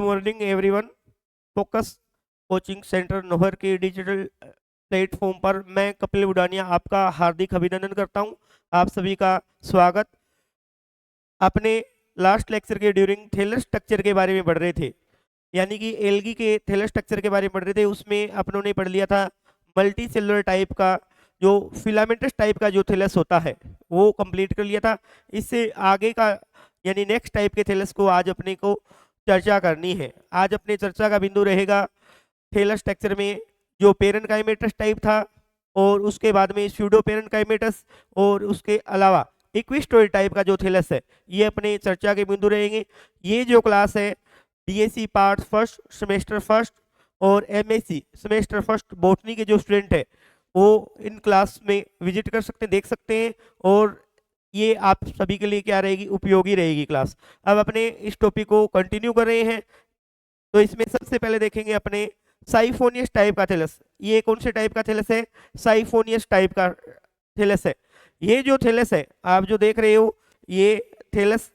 Morning everyone. Focus coaching centre Nohar के digital platform पर मैं कपिल उडानिया आपका हार्दिक अभिनंदन करता हूं। आप सभी का स्वागत। अपने लास्ट लेक्चर के ड्यूरिंग थैलस स्ट्रक्चर के बारे में पढ़ रहे थे, यानी कि एल्गी के थैलस स्ट्रक्चर के बारे में पढ़ रहे थे। उसमें अपनों ने पढ़ लिया था मल्टी सेलुलर टाइप का जो फिलामेंटस टाइप का जो थैलस होता है वो कंप्लीट कर लिया था। इससे आगे का यानी नेक्स्ट टाइप के थैलस को आज अपने को चर्चा करनी है। आज अपने चर्चा का बिंदु रहेगा थैलस स्ट्रक्चर में जो पेरेन्काइमेटस टाइप था, और उसके बाद में स्यूडो पेरेन्काइमेटस, और उसके अलावा इक्विस्टोरी टाइप का जो थैलस है, ये अपने चर्चा के बिंदु रहेंगे। ये जो क्लास है BSc part first semester first और एमएससी सेमेस्टर फर्स्ट बॉटनी के जो स्टूडेंट है वो इन क्लास में विजिट कर सकते हैं, देख सकते हैं, और ये आप सभी के लिए क्या रहेगी, उपयोगी रहेगी क्लास। अब अपने इस टॉपिक को कंटिन्यू कर रहे हैं। तो इसमें सबसे पहले देखेंगे अपने साइफोनियस टाइप का थैलस। ये कौन से टाइप का थैलस है? साइफोनियस टाइप का थैलस है। ये जो थैलस है आप जो देख रहे हो, ये थैलस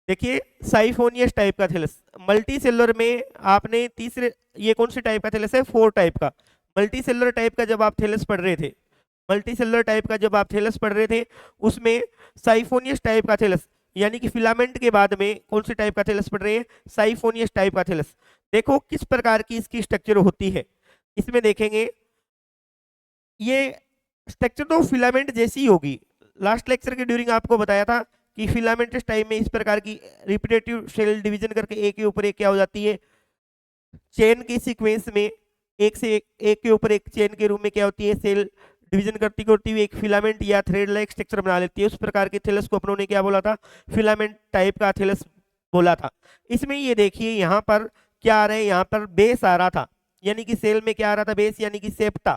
देखिए साइफोनियस टाइप का थैलस। मल्टी सेलुलर में आपने तीसरे, ये कौन से टाइप का थैलस है? 4 टाइप का। मल्टी सेलुलर टाइप का जब आप थैलस पढ़ रहे थे, मल्टी सेलुलर टाइप का जब आप थैलस पढ़ रहे थे, उसमें साइफोनियस टाइप का थैलस यानी कि फिलामेंट के बाद में कौन से टाइप का थैलस पढ़ रहे हैं? साइफोनियस टाइप का थैलस। देखो किस प्रकार की इसकी स्ट्रक्चर होती है, इसमें देखेंगे ये स्ट्रक्चर तो फिलामेंट जैसी होगी। लास्ट लेक्चर के ड्यूरिंग आपको बताया था कि फिलामेंटस टाइप में इस प्रकार की रिपीटेटिव सेल डिवीजन करके एक के ऊपर एक क्या हो जाती है, चेन की सीक्वेंस में एक से एक के ऊपर एक चेन के रूप में क्या होती है, सेल डिवीजन करती करती हुई एक फिलामेंट या थ्रेड लाइक स्ट्रक्चर बना लेती है। उस प्रकार के थैलस को अपनों ने क्या बोला था? फिलामेंट टाइप का थैलस बोला था। इसमें ये देखिए यहाँ पर क्या आ रहा है, यहाँ पर बेस आ रहा था, यानी कि सेल में क्या आ रहा था? बेस, यानी कि सेप्टा।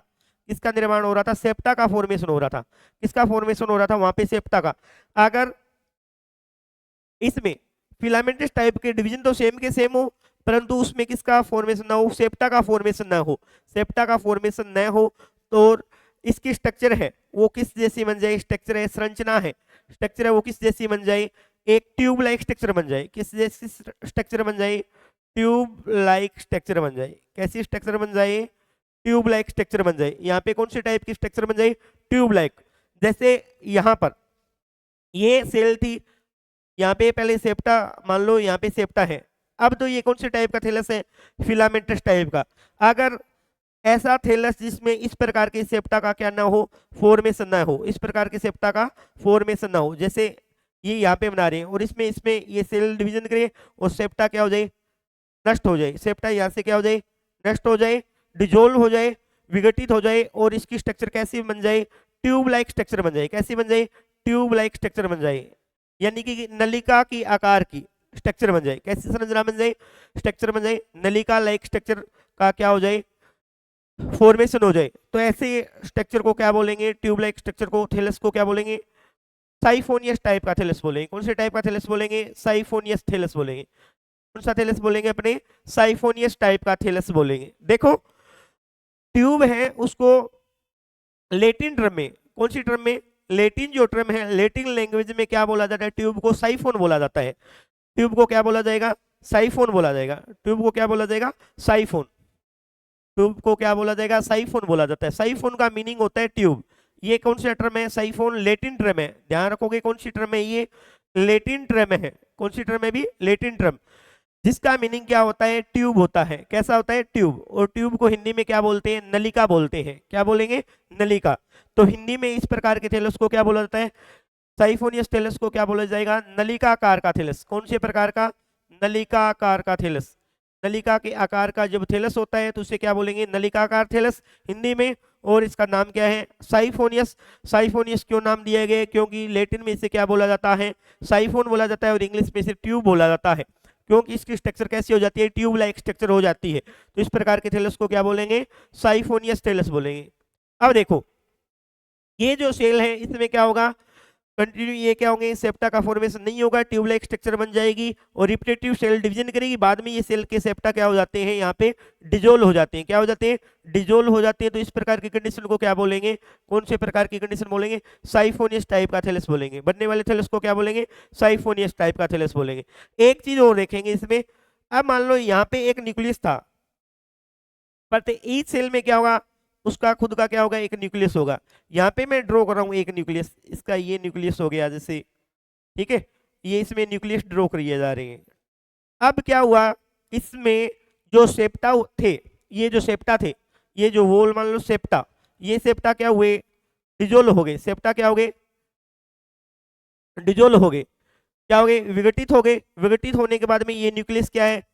किसका निर्माण हो रहा था? सेप्टा का फॉर्मेशन हो रहा था। किसका फॉर्मेशन हो रहा था वहां पे? सेप्टा का। अगर इसमें फिलामेंटस टाइप के डिवीजन तो सेम के सेम हो, परंतु उसमें किसका फॉर्मेशन ना हो? सेप्टा का फॉर्मेशन ना हो। सेप्टा का फॉर्मेशन न हो तो इसकी स्ट्रक्चर है वो किस जैसी बन जाए? स्ट्रक्चर है, संरचना है, स्ट्रक्चर है वो किस जैसी बन जाए? एक ट्यूब लाइक स्ट्रक्चर बन जाए। किस जैसी स्ट्रक्चर बन जाए? ट्यूब लाइक स्ट्रक्चर बन जाए। कैसी स्ट्रक्चर बन जाए? ट्यूब लाइक स्ट्रक्चर बन जाए। यहाँ पे कौन से टाइप की स्ट्रक्चर बन जाए? Tube like. जैसे यहाँ पर ये सेल थी, यहाँ पे पहले सेप्टा, मान लो यहाँ पे सेप्टा है। अब तो ये कौन से टाइप का थैलस है? फिलामेंटस टाइप का। अगर ऐसा थैलस जिसमें इस प्रकार के सेप्टा का क्या ना हो? फॉर्मेशन ना हो। इस प्रकार के सेप्टा का फॉर्मेशन ना हो, जैसे ये यहाँ पे बना रहे हैं और इसमें इसमें ये सेल डिवीजन करे और सेप्टा क्या हो जाए? नष्ट हो जाए। सेप्टा यहाँ से क्या हो जाए? नष्ट हो जाए, डिजोल्व हो जाए, विघटित हो जाए, और इसकी स्ट्रक्चर कैसी बन जाए? ट्यूब लाइक स्ट्रक्चर बन जाए। कैसी बन जाए? ट्यूब लाइक स्ट्रक्चर बन जाए, यानी कि नलिका की आकार की स्ट्रक्चर बन जाए। कैसी संरचना बन जाए? स्ट्रक्चर बन जाए, नलिका लाइक स्ट्रक्चर का क्या हो जाए? फॉर्मेशन हो जाए। तो ऐसे स्ट्रक्चर को क्या बोलेंगे? ट्यूब लाइक स्ट्रक्चर को, थैलस को क्या बोलेंगे? साइफोनियस टाइप का थैलस बोलेंगे। कौन से टाइप का थैलस बोलेंगे? साइफोनियस थैलस बोलेंगे। कौन सा थैलस बोलेंगे? अपने साइफोनियस टाइप का थैलस बोलेंगे। देखो ट्यूब है उसको लेटिन टर्म में, कौन सी टर्म में? लेटिन जो टर्म है, लेटिन लैंग्वेज में क्या बोला जाता है? ट्यूब को साइफोन बोला जाता है। ट्यूब को क्या बोला जाएगा? साइफोन बोला जाएगा। ट्यूब को क्या बोला जाएगा? साइफोन। ट्यूब को क्या बोला जाएगा? साइफोन बोला जाता है। साइफोन का मीनिंग होता है ट्यूब। ये कौन सा टर्म है? साइफोन लेटिन टर्म है। ध्यान रखोगे कौन सी टर्म है? ये लेटिन टर्म है। कौन सी टर्म है भी? लेटिन टर्म, जिसका मीनिंग क्या होता है? ट्यूब होता है। कैसा होता है? ट्यूब। और ट्यूब को हिंदी में क्या बोलते हैं? नलिका बोलते हैं। क्या बोलेंगे? नलिका। तो हिंदी में इस प्रकार के थैलस को क्या बोला जाता है? साइफोनियस थैलस को क्या बोला जाएगा? नलिकाकार का थैलस। कौन से प्रकार का? नलिकाकार का थैलस। नलिका के आकार का जब थैलस होता है तो उसे क्या बोलेंगे? नलिकाकार थैलस हिंदी में। और इसका नाम क्या है? साइफोनियस। साइफोनियस क्यों नाम दिया गया? क्योंकि लैटिन में इसे क्या बोला जाता है? साइफोन बोला जाता है, और इंग्लिश में इसे ट्यूब बोला जाता है, क्योंकि इसकी स्ट्रक्चर कैसी हो जाती है? ट्यूब लाइक स्ट्रक्चर हो जाती है। तो इस प्रकार के थैलस को क्या बोलेंगे? साइफोनियस थैलस बोलेंगे। अब देखो ये जो सेल है इसमें क्या होगा? कंटिन्यू ये क्या होंगे, सेप्टा का फॉर्मेशन नहीं होगा, ट्यूब लाइक स्ट्रक्चर बन जाएगी और रिपीटेटिव सेल डिवीजन करेगी, बाद में ये सेल के सेप्टा क्या हो जाते हैं, यहाँ पे डिजोल्व हो जाते हैं। क्या हो जाते हैं, डिजोल्व हो जाते हैं। तो इस प्रकार की कंडीशन को क्या बोलेंगे, कौन से प्रकार की कंडीशन बोलेंगे, साइफोनियस टाइप का थैलेस बोलेंगे। बनने वाले थैलेस को क्या बोलेंगे, साइफोनियस टाइप का थैलेस बोलेंगे। एक चीज और देखेंगे इसमें, अब मान लो यहाँ पे एक न्यूक्लियस था, प्रत्येक ईच सेल में क्या होगा, उसका खुद का क्या होगा, एक न्यूक्लियस होगा। यहाँ पे मैं ड्रॉ कर रहा हूँ एक न्यूक्लियस, इसका ये न्यूक्लियस हो गया जैसे, ठीक है, ये इसमें न्यूक्लियस ड्रॉ करिए जा रहे हैं। अब क्या हुआ, इसमें जो सेप्टा थे, ये जो सेप्टा थे, ये जो वोल मान लो सेप्टा, ये सेप्टा क्या हुए, डिजोल्व हो गए। सेप्टा क्या हो गए, डिजोल्व हो गए, क्या हो गए, विघटित हो गए। विघटित होने के बाद में ये न्यूक्लियस क्या है,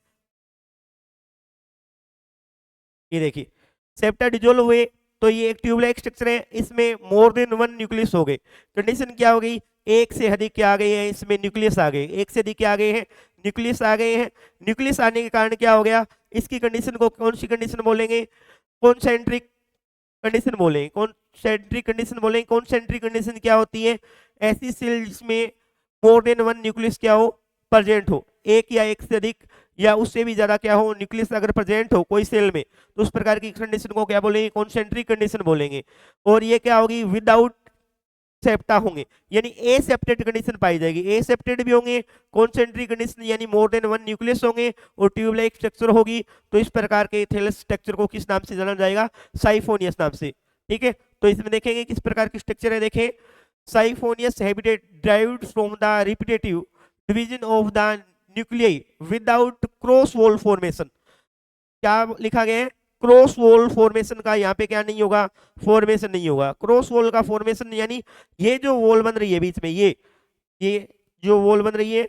ये देखिए सेप्टा डिजोल्व हुए तो ये एक ट्यूबलाइक स्ट्रक्चर है, इसमें मोर देन वन न्यूक्लियस हो गए। कंडीशन क्या हो गई, एक से अधिक क्या आ गए हैं, इसमें न्यूक्लियस आ गए, एक से अधिक क्या आ गए हैं, न्यूक्लियस आ गए हैं। न्यूक्लियस आने के कारण क्या हो गया, इसकी कंडीशन को कौन सी कंडीशन बोलेंगे, कॉन्सेंट्रिक कंडीशन बोलेंगे। कॉन्सेंट्रिक कंडीशन बोलेंगे। कॉन्सेंट्रिक कंडीशन क्या होती है, ऐसी सेल जिसमें मोर देन वन न्यूक्लियस क्या हो, प्रेजेंट हो, एक या एक से अधिक या उससे भी ज्यादा क्या हो, न्यूक्लियस अगर प्रेजेंट हो कोई सेल में, तो उस प्रकार की कंडीशन को क्या बोलेंगे, कॉन्सेंट्रिक कंडीशन बोलेंगे। और ये क्या होगी, विदाउट सेप्टा होंगे, यानी एसेप्टेड कंडीशन पाई जाएगी। एसेप्टेड भी होंगे, कॉन्सेंट्रिक कंडीशन यानी मोर देन वन न्यूक्लियस होंगे और ट्यूब लाइक स्ट्रक्चर होगी। तो इस प्रकार के थैलेस स्ट्रक्चर को किस नाम से जाना जाएगा, साइफोनियस नाम से। ठीक है, तो इसमें देखेंगे किस प्रकार की स्ट्रक्चर है। देखें, siphonous habitat derived from the repetitive division of the nuclei without cross wall formation. क्या लिखा गया है, क्रॉस वॉल फॉर्मेशन का यहाँ पे क्या नहीं होगा, फॉर्मेशन नहीं होगा। क्रॉस वॉल का फॉर्मेशन यानी ये जो वॉल बन रही है बीच में, ये जो वॉल बन रही है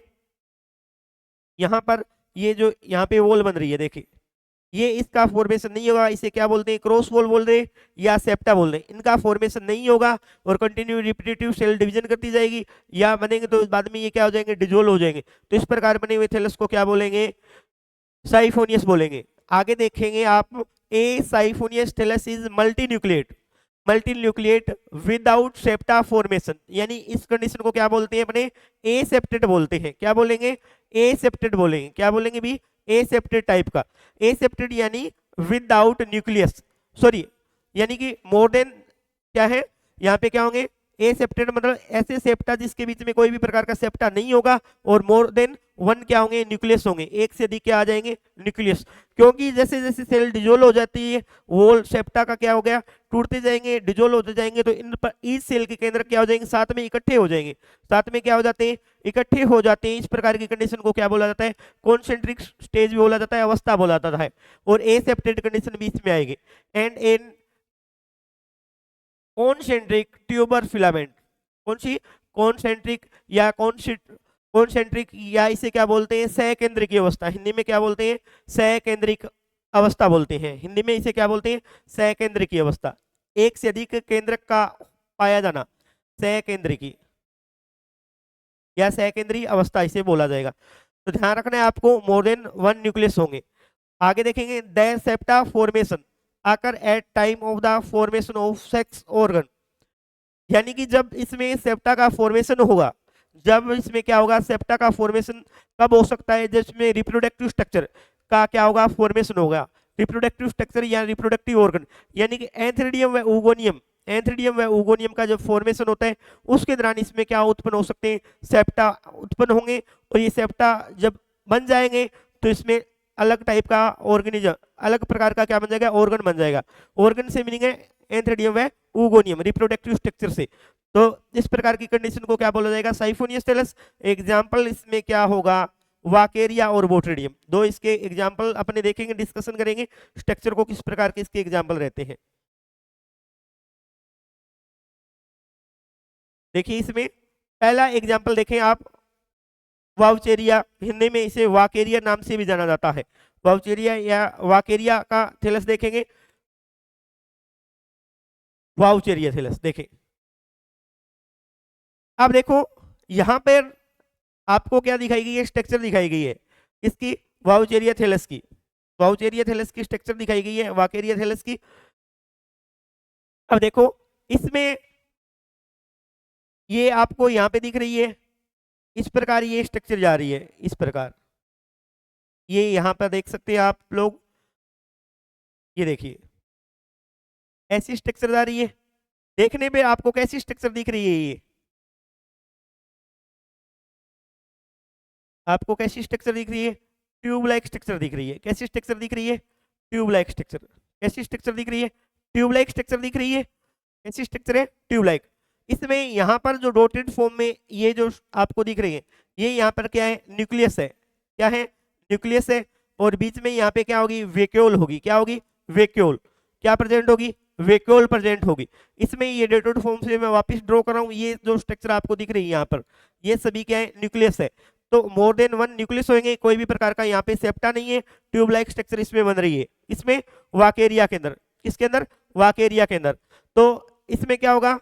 यहाँ पर, ये जो यहाँ पे वॉल बन रही है देखिए, ये इसका फॉर्मेशन नहीं होगा। इसे क्या बोलते हैं, क्रॉस वॉल बोल रहे हैं या सेप्टा बोल रहे हैं, इनका फॉर्मेशन नहीं होगा और कंटिन्यू रिपीटेटिव सेल डिवीजन करती जाएगी, या बनेंगे तो बाद में ये क्या हो जाएंगे, डिजोल्व हो जाएंगे। तो इस प्रकार बने हुए थैलेस को क्या बोलेंगे, साइफोनियस बोलेंगे। आगे देखेंगे आप, a siphonous thallus is multinucleate without septa formation, यानी इस कंडीशन को क्या बोलते हैं अपने, एसेप्टेड बोलते हैं। क्या बोलेंगे, एसेप्टेड बोलेंगे। क्या बोलेंगे भी, एसेप्टेड टाइप का। एसेप्टेड यानी विदाउट न्यूक्लियस, सॉरी यानी कि मोर देन क्या है, यहाँ पे क्या होंगे, एसेप्टेड मतलब ऐसे सेप्टा जिसके बीच में कोई भी प्रकार का सेप्टा नहीं होगा और मोर देन वन क्या होंगे, न्यूक्लियस होंगे, एक से अधिक क्या आ जाएंगे, न्यूक्लियस। क्योंकि जैसे जैसे सेल डिजोल्व हो जाती है वो सेप्टा का क्या हो गया, टूटते जाएंगे, डिजोल्व होते जाएंगे, तो इन पर इस सेल के केंद्र क्या हो जाएंगे, साथ में इकट्ठे हो जाएंगे। साथ में क्या हो जाते हैं, इकट्ठे हो जाते हैं। इस प्रकार की कंडीशन को क्या बोला जाता है, कॉन्सेंट्रिक स्टेज भी बोला जाता है, अवस्था बोला जाता है। और एसेप्टेड कंडीशन बीच में आएगी। And in concentric tuber filament, कौन सी, कॉन्सेंट्रिक या कॉन्सेंट्रिक या इसे क्या बोलते हैं, सहकेंद्रिक अवस्था, हिंदी में क्या बोलते हैं, सहकेंद्रिक अवस्था बोलते हैं। हिंदी में इसे क्या बोलते हैं, सहकेंद्रिक अवस्था, एक से अधिक केंद्रक का पाया जाना, सहकेंद्रिकी या सहकेंद्रीय अवस्था इसे बोला जाएगा। तो ध्यान रखना है आपको, मोर देन वन न्यूक्लियस होंगे। आगे देखेंगे, द सेप्टा फॉर्मेशन आकर at time of the formation of sex organ, यानी कि जब इसमें सेप्टा का फॉर्मेशन होगा, जब इसमें क्या होगा, सेप्टा का फॉर्मेशन कब हो सकता है, जिसमें रिप्रोडक्टिव स्ट्रक्चर का क्या होगा, फॉर्मेशन होगा। रिप्रोडक्टिव स्ट्रक्चर या रिप्रोडक्टिव ऑर्गन, यानी कि एंथ्रेडियम व ऊगोनियम, एंथ्रेडियम व ऊगोनियम का जब फॉर्मेशन होता है उसके दौरान इसमें क्या उत्पन्न हो सकते हैं, सेप्टा उत्पन्न होंगे। और ये सेप्टा जब बन जाएंगे तो इसमें अलग टाइप का ऑर्गेनिज्म, अलग प्रकार का क्या बन जाएगा, ऑर्गन बन जाएगा। ऑर्गन से मीनिंग है एंथ्रेडियम व ऊगोनियम, रिप्रोडक्टिव स्ट्रक्चर से। तो इस प्रकार की कंडीशन को क्या बोला जाएगा, साइफोनियस थैलेस। एग्जाम्पल इसमें क्या होगा, वाकेरिया और बोट्रेडियम, दो इसके एग्जाम्पल अपने देखेंगे, डिस्कशन करेंगे स्ट्रक्चर को, किस प्रकार के इसके एग्जाम्पल रहते हैं। देखिए इसमें पहला एग्जाम्पल देखें आप, वाउचेरिया, हिंदी में इसे वाकेरिया नाम से भी जाना जाता है। वाउचेरिया या वाकेरिया का थैलेस देखेंगे, वाउचेरिया थैलेस देखें। अब देखो यहां पर आपको क्या दिखाई गई है, स्ट्रक्चर दिखाई गई है इसकी, वाउचेरिया थैलेस की, वाउचेरिया थैलेस की स्ट्रक्चर दिखाई गई है, वाकेरिया थैलेस की। अब देखो इसमें ये आपको यहाँ पे दिख रही है, इस प्रकार ये स्ट्रक्चर जा रही है, इस प्रकार ये यहाँ पर देख सकते हैं आप लोग, ये देखिए ऐसी स्ट्रक्चर जा रही है। देखने पे आपको कैसी स्ट्रक्चर दिख रही है ये, आपको कैसी स्ट्रक्चर दिख रही है? ट्यूब लाइक स्ट्रक्चर दिख रही है। कैसी स्ट्रक्चर दिख रही है? Tube like structure. कैसी स्ट्रक्चर दिख रही है? ट्यूब लाइक स्ट्रक्चर दिख रही है। कैसी स्ट्रक्चर है? Tube like. इसमें यहाँ पर जो डॉटेड फॉर्म में ये जो आपको दिख रही है, ये यहाँ पर क्या है? न्यूक्लियस है। क्या है? न्यूक्लियस है। और बीच में यहाँ पे क्या होगी? वैक्यूल होगी। क्या होगी? वैक्यूल। क्या प्रेजेंट होगी? वैक्यूल प्रेजेंट होगी। इसमें ये डॉटेड फॉर्म से मैं वापस ड्रॉ कर रहा हूँ, ये जो स्ट्रक्चर आपको दिख रही है यहाँ पर, ये सभी क्या है? न्यूक्लियस है। तो मोर देन वन न्यूक्लियस होंगे, कोई भी प्रकार का यहाँ पे सेप्टा नहीं है, ट्यूब लाइक स्ट्रक्चर इसमें बन रही है। इसमें वाकेरिया के अंदर, किसके अंदर? वाकेरिया के अंदर। तो इसमें क्या होगा?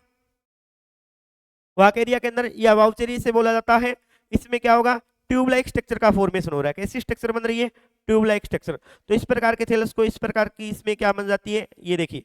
वाकेरिया के अंदर या वाउचेरी से बोला जाता है। इसमें क्या होगा? ट्यूब लाइक स्ट्रक्चर का फॉर्मेशन हो रहा है। कैसी स्ट्रक्चर बन रही है? Tube like structure. तो इस प्रकार के थैलस को इस प्रकार की इसमें क्या बन जाती है? ये देखिए,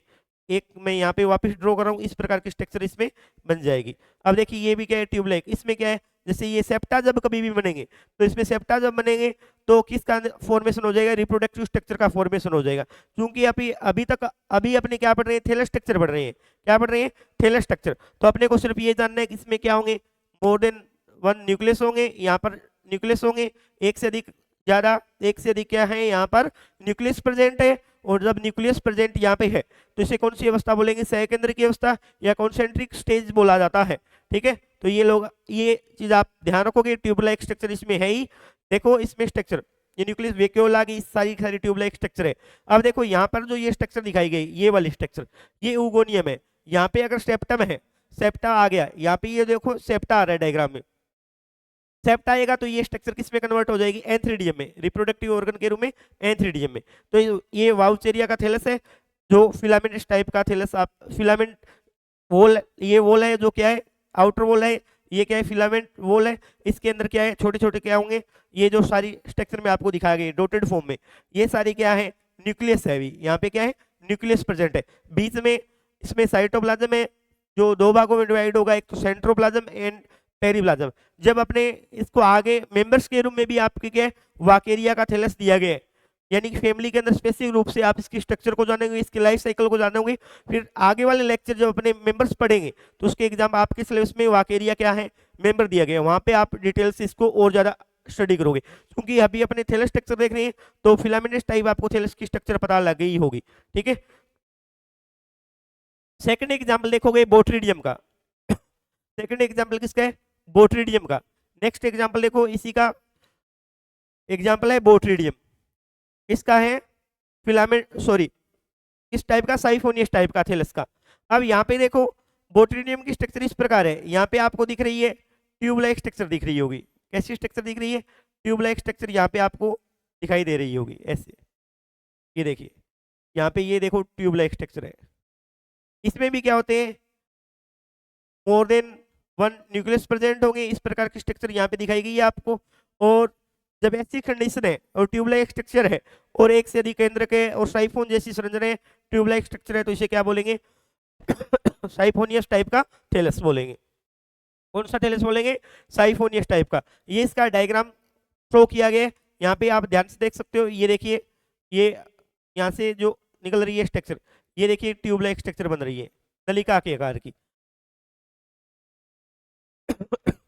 एक मैं यहाँ पे वापस ड्रॉ कर रहा हूँ, इस प्रकार की स्ट्रक्चर इसमें बन जाएगी। अब देखिए ये भी क्या है? Tube like. इसमें क्या है? जैसे ये सेप्टा जब कभी भी बनेंगे, तो इसमें सेप्टा जब बनेंगे तो किसका फॉर्मेशन हो जाएगा? रिप्रोडक्टिव स्ट्रक्चर का फॉर्मेशन हो जाएगा। क्योंकि अभी अपने क्या पढ़ रहे हैं? थैलस स्ट्रक्चर पढ़ रहे हैं। क्या पढ़ रहे हैं? Thallus structure. तो अपने को सिर्फ ये जानना है कि इसमें क्या होंगे? मोर देन वन न्यूक्लियस होंगे, यहाँ पर न्यूक्लियस होंगे, एक से अधिक, ज्यादा, एक से अधिक क्या है? यहाँ पर न्यूक्लियस प्रेजेंट है। और जब न्यूक्लियस प्रेजेंट यहाँ पे है तो इसे कौन सी अवस्था बोलेंगे? सहकेंद्र की अवस्था या कॉन्सेंट्रिक स्टेज बोला जाता है। ठीक है, तो ये चीज आप ध्यान रखोगे। ट्यूब लाइक स्ट्रक्चर इसमें है ही। देखो इसमें स्ट्रक्चर, ये न्यूक्लियस वैक्यूल आ गई, सारी सारी ट्यूब लाइक स्ट्रक्चर है। अब देखो यहाँ पर जो ये स्ट्रक्चर दिखाई गई, ये वाली स्ट्रक्चर, ये ऊगोनियम है। यहाँ पे अगर सेप्टम है, सेप्टा आ गया, यहाँ पे ये देखो सेप्टा आ रहा है डायग्राम में, सेप्टा आएगा तो ये स्ट्रक्चर किस में कन्वर्ट हो जाएगी? एंथ्रीडियम में, रिप्रोडक्टिव ऑर्गन के रूप में एंथ्रीडियम में। तो ये वाउचेरिया का थैलस है, जो फिलामेंट टाइप का थैलस, आप फिलामेंट वॉल, ये वॉल है जो क्या है? आउटर वॉल है। ये क्या है? फिलामेंट वॉल है। इसके अंदर क्या है? छोटे छोटे क्या होंगे? ये जो सारी स्ट्रक्चर में आपको दिखाया गया डॉटेड फॉर्म में, ये सारी क्या है? न्यूक्लियस है। अभी यहाँ पे क्या है? न्यूक्लियस प्रेजेंट है। बीच में इसमें साइटोप्लाज्म है, जो दो भागों में डिवाइड होगा, एक तो सेंट्रोप्लाज्म एंड पेरीप्लाज्म। जब अपने इसको आगे मेंबर्स के रूप में भी आपके क्या है? वाकेरिया का थैलस दिया गया है। यानी कि फैमिली के अंदर स्पेसिफिक रूप से आप इसकी स्ट्रक्चर को जानेंगे, इसकी लाइफ साइकिल को जानेंगे। फिर आगे वाले लेक्चर जब अपने मेंबर्स पढ़ेंगे तो उसके एग्जाम आपके सिलेबस में वाकेरिया क्या है? मेंबर दिया गया है, वहां पे आप डिटेल से इसको और ज्यादा स्टडी करोगे। क्योंकि अभी अपने थैलस स्ट्रक्चर देख रहे हैं तो फिलामेंटस टाइप आपको थैलस की स्ट्रक्चर पता लग गई होगी। ठीक है, सेकंड एग्जाम्पल देखोगे बोट्रिडियम का। सेकंड एग्जाम्पल किसका है? बोट्रिडियम का। नेक्स्ट एग्जाम्पल देखो, इसी का एग्जाम्पल है बोट्रिडियम। इसका है फिलामेंट, सॉरी, इस टाइप का, साइफोनियस टाइप का थैलस का। अब यहाँ पे देखो बोट्रिडियम की स्ट्रक्चर इस प्रकार है। यहाँ पे आपको दिख रही है ट्यूब लाइक स्ट्रक्चर दिख रही होगी। कैसी स्ट्रक्चर दिख रही है? ट्यूब लाइक स्ट्रक्चर यहाँ पे आपको दिखाई दे रही होगी ऐसे। ये देखिए यहाँ पे, ये देखो ट्यूब लाइक स्ट्रक्चर है। इसमें भी क्या होते हैं? मोर देन वन न्यूक्लियस प्रेजेंट होंगे। इस प्रकार की स्ट्रक्चर यहाँ पे दिखाई गई है आपको। और जब ऐसी कंडीशन है और ट्यूब लाइक स्ट्रक्चर है और एक से अधिक केंद्र के और साइफोन जैसी संरचना है, ट्यूब लाइक स्ट्रक्चर है, तो इसे क्या बोलेंगे? साइफोनियस टाइप का थैलस बोलेंगे। कौन सा थैलस बोलेंगे? साइफोनियस टाइप का। ये इसका डायग्राम शो किया गया है, यहाँ पे आप ध्यान से देख सकते हो। ये देखिए, ये यहाँ से जो निकल रही है स्ट्रक्चर, ये देखिए ट्यूब लाइक स्ट्रक्चर बन रही है नलिका के आकार की।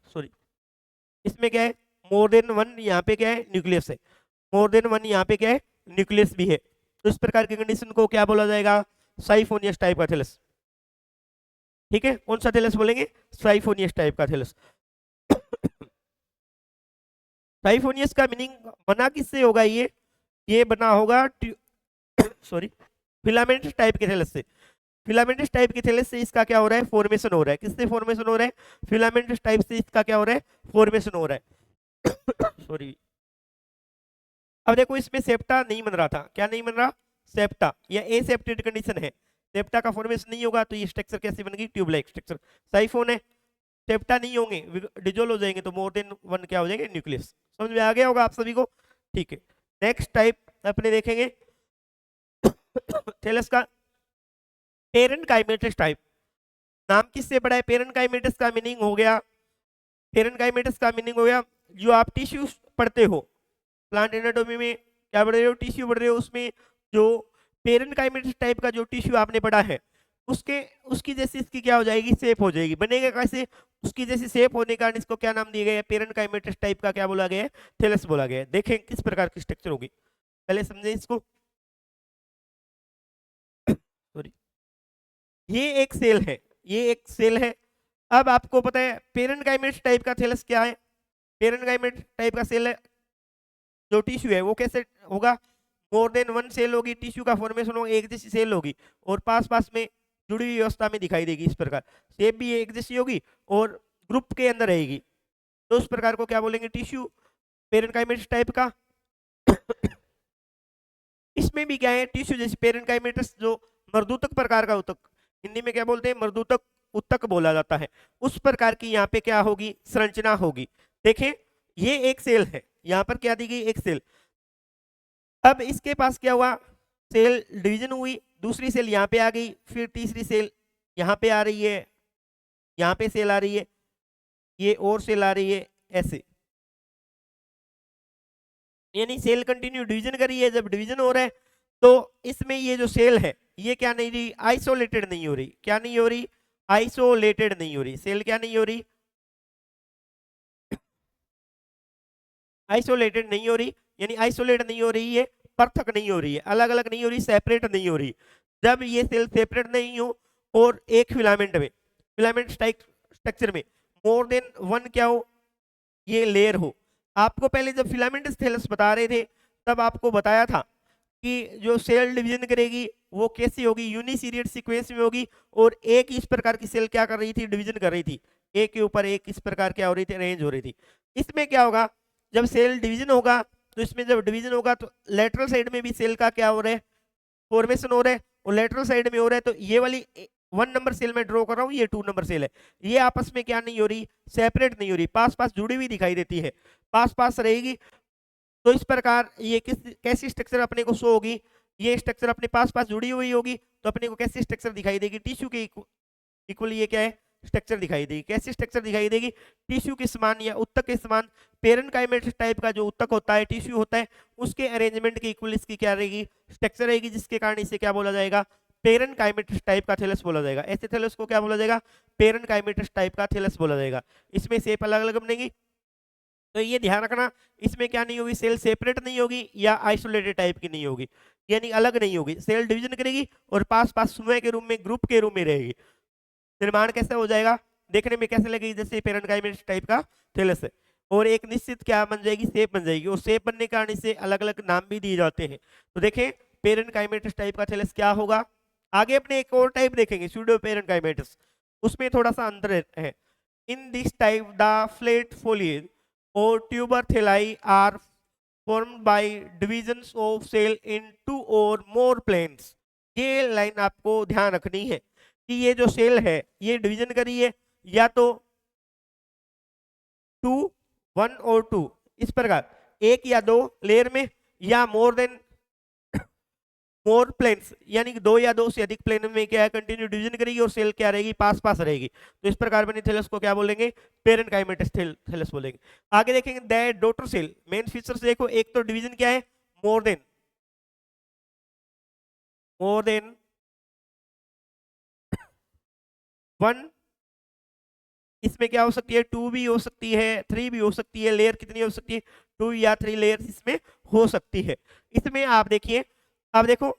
सॉरी, इसमें क्या है? मोर देन वन यहाँ पे क्या है? न्यूक्लियस है। मोर देन वन यहाँ पे क्या है? न्यूक्लियस भी है। तो इस प्रकार की कंडीशन को क्या बोला जाएगा? साइफोनियस टाइप का थैलस। ठीक है, कौन सा थैलस बोलेंगे? साइफोनियस टाइप का थैलस। साइफोनियस का मीनिंग बना किससे होगा? ये बना होगा सॉरी, फिलामेंट टाइप के थैलस से। फिलामेंटस टाइप के थैलस से इसका क्या हो रहा है? फॉर्मेशन हो रहा है। किससे फॉर्मेशन हो रहा है? फिलामेंटस टाइप से इसका क्या हो रहा है? फॉर्मेशन हो रहा है। सॉरी, अब देखो इसमें सेप्टा नहीं बन रहा था। क्या नहीं बन रहा? सेप्टा, या एसेप्टेड कंडीशन है। सेप्टा का फॉर्मेशन नहीं होगा तो ये स्ट्रक्चर कैसे बनेगी? Tube like structure. साइफोन है, सेप्टा नहीं होंगे, डिजोल्व हो जाएंगे, तो मोर देन वन क्या हो जाएंगे? न्यूक्लियस। समझ में आ गया होगा आप सभी को? ठीक है, नेक्स्ट टाइप अपने देखेंगे थैलस का पेरेंट काइमेटस टाइप। नाम किससे पढ़ा है? पेरेनकाइमेटस का मीनिंग हो गया, पेरेनकाइमेटस का मीनिंग हो गया जो आप टिश्यू पढ़ते हो प्लांट एनाटोमी में, क्या पढ़ रहे हो? टिश्यू पढ़ रहे हो। उसमें जो पेरेनकाइमेटस टाइप का जो टिश्यू आपने पढ़ा है उसके उसकी जैसी इसकी क्या हो जाएगी? शेप हो जाएगी। बनेगा कैसे? उसकी जैसी शेप होने का इसको क्या नाम दिया गया है? पेरेनकाइमेटस टाइप का क्या बोला गया है? थैलस बोला गया है। देखें किस प्रकार की स्ट्रक्चर होगी, पहले समझें इसको। सॉरी, ये एक सेल है, ये एक सेल है। अब आपको पता है पेरेनकाइमेटस टाइप का थैलस क्या है? पेरेनकाइमेटस टाइप का सेल है जो टिश्यू है वो कैसे होगा? मोर देन वन सेल होगी, टिश्यू का फॉर्मेशन होगा, एक जैसी सेल होगी और पास पास में जुड़ी हुई अवस्था में दिखाई देगी। इस प्रकार शेप भी एक जैसी होगी और ग्रुप के अंदर रहेगी, तो उस प्रकार को क्या बोलेंगे? टिश्यू पेरेनकाइमेटस टाइप का। इसमें भी क्या है? टिश्यू जैसे पेरेनकाइमेटस जो मर्दूतक प्रकार का उत्तक, हिंदी में क्या बोलते हैं? मर्दूतक उत्तक बोला जाता है। उस प्रकार की यहाँ पे क्या होगी? संरचना होगी। देखें ये एक सेल है, यहाँ पर क्या दी गई? एक सेल। अब इसके पास क्या हुआ? सेल डिवीजन हुई, दूसरी सेल यहाँ पे आ गई, फिर तीसरी सेल यहाँ पे आ रही है, यहाँ पे सेल आ रही है, ये और सेल आ रही है, ऐसे यानी सेल कंटिन्यू डिवीजन कर रही है। जब डिवीजन हो रहा है तो इसमें ये जो सेल है ये क्या नहीं रही? आइसोलेटेड नहीं हो रही। क्या नहीं हो रही? आइसोलेटेड नहीं हो रही। सेल क्या नहीं हो रही? आइसोलेटेड नहीं हो रही, यानी आइसोलेट नहीं हो रही है, पृथक नहीं हो रही है, अलग अलग नहीं हो रही, सेपरेट नहीं हो रही। जब ये सेल सेपरेट नहीं हो और एक फिलामेंट में, फिलामेंट स्ट्रक्चर में मोर देन वन क्या हो? ये लेयर हो। आपको पहले जब फिलामेंट थैलस बता रहे थे तब आपको बताया था कि जो सेल डिवीजन करेगी वो कैसी होगी? यूनिसीरियड सीक्वेंस में होगी और एक इस प्रकार की सेल क्या कर रही थी? डिवीजन कर रही थी, एक के ऊपर एक इस प्रकार क्या हो रही थी? अरेंज हो रही थी। इसमें क्या होगा? जब सेल डिवीजन होगा तो इसमें जब डिवीजन होगा तो लेटरल साइड में भी सेल का क्या हो रहा है? फॉर्मेशन हो रहा है, और लेटरल साइड में हो रहा है। तो ये वाली 1 नंबर सेल में ड्रॉ कर रहा हूँ, ये 2 नंबर सेल है, ये आपस में क्या नहीं हो रही? सेपरेट नहीं हो रही, पास पास जुड़ी हुई दिखाई देती है, पास पास रहेगी। तो इस प्रकार ये कैसी स्ट्रक्चर अपने को शो होगी? ये स्ट्रक्चर अपने पास पास जुड़ी हुई होगी तो अपने को कैसी स्ट्रक्चर दिखाई देगी? टिश्यू के इक्वल ये क्या है? स्ट्रक्चर दिखाई देगी। कैसी स्ट्रक्चर दिखाई देगी? टिश्यू के समान या उत्तक के समान। पेरेनकाइमेटस टाइप का जो उत्तक होता है, टिश्यू होता है, उसके अरेंजमेंट के इक्वल इसकी क्या रहेगी? स्ट्रक्चर रहेगी, जिसके कारण इसे क्या बोला जाएगा? पेरेनकाइमेटस टाइप का थैलस बोला जाएगा। ऐसे थैलस को क्या बोला जाएगा? पेरेनकाइमेटस टाइप का थैलस बोला जाएगा। इसमें शेप अलग अलग बनेगी, तो ये ध्यान रखना, इसमें क्या नहीं होगी? सेल सेपरेट नहीं होगी या आइसोलेटेड टाइप की नहीं होगी, यानी अलग नहीं होगी। सेल डिवीजन करेगी और पास पास समूह के रूप में, ग्रुप के रूप में रहेगी। निर्माण कैसे हो जाएगा? देखने में कैसे लगेगी? जैसे पेरेनकाइमेटस टाइप का थैलस है, और एक निश्चित क्या बन जाएगी? शेप बन जाएगी, और शेप बनने के कारण इसे अलग अलग नाम भी दिए जाते हैं। तो देखें पेरेनकाइमेटस टाइप का थैलस क्या होगा। आगे अपने एक और टाइप देखेंगे, सूडो पेरेनकाइमेटस, उसमें थोड़ा सा अंतर है। इन this type the flat foliage or tuber thalli are formed by divisions of cell in 2 or more planes। ये लाइन आपको ध्यान रखनी है कि ये जो सेल है ये डिवीजन करी है या तो 2, 1 और 2 इस प्रकार, एक या दो लेयर में, या मोर देन मोर प्लेन्स, यानी कि 2 या 2 से अधिक प्लेन में क्या है? कंटिन्यू डिवीजन करेगी और सेल क्या रहेगी? पास पास रहेगी। तो इस प्रकार बने थैलस को क्या बोलेंगे? पेरेनकाइमेटस थैलस बोलेंगे। आगे देखेंगे that daughter cell, main features देखो, एक तो डिवीजन क्या है? More than one. इसमें क्या हो सकती है? 2 भी हो सकती है, 3 भी हो सकती है। लेयर कितनी हो सकती है? 2 या 3 लेयर इसमें हो सकती है। इसमें आप देखिए, अब देखो,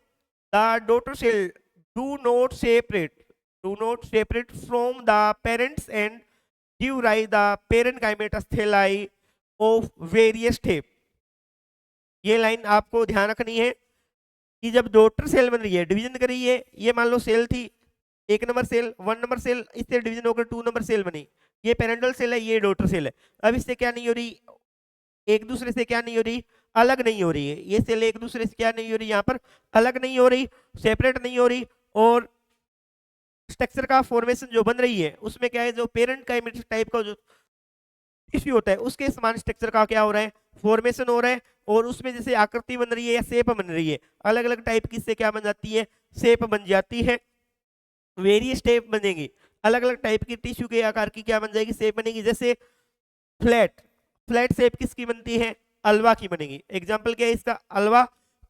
the daughter cell do not separate from the parents and give rise the parenchymatous thalli of various type. ये लाइन आपको ध्यान रखनी है कि जब डॉटर सेल बन रही है, डिवीजन कर रही है, ये मान लो सेल थी 1 नंबर सेल, 1 नंबर सेल, इससे डिवीजन होकर 2 नंबर सेल बनी, ये पेरेंटल सेल है, ये डॉटर सेल है। अब इससे क्या नहीं हो रही? एक दूसरे से क्या नहीं हो रही? अलग नहीं हो रही है। ये सेल एक दूसरे से क्या नहीं हो रही? यहाँ पर अलग नहीं हो रही, सेपरेट नहीं हो रही, और स्ट्रक्चर का फॉर्मेशन जो बन रही है उसमें क्या है? जो पेरेनकाइमेटस टाइप का जो टिश्यू होता है उसके समान स्ट्रक्चर का क्या हो रहा है? फॉर्मेशन हो रहा है, और उसमें जैसे आकृति बन रही है या शेप बन रही है, अलग अलग टाइप की इससे क्या बन जाती है? शेप बन जाती है, वेरियस शेप बनेगी। अलग अलग टाइप की टिश्यू के आकार की क्या बन जाएगी, शेप बनेगी। जैसे फ्लैट, फ्लैट शेप किसकी बनती है, अलवा की बनेगी। एग्जाम्पल क्या है इसका, अलवा।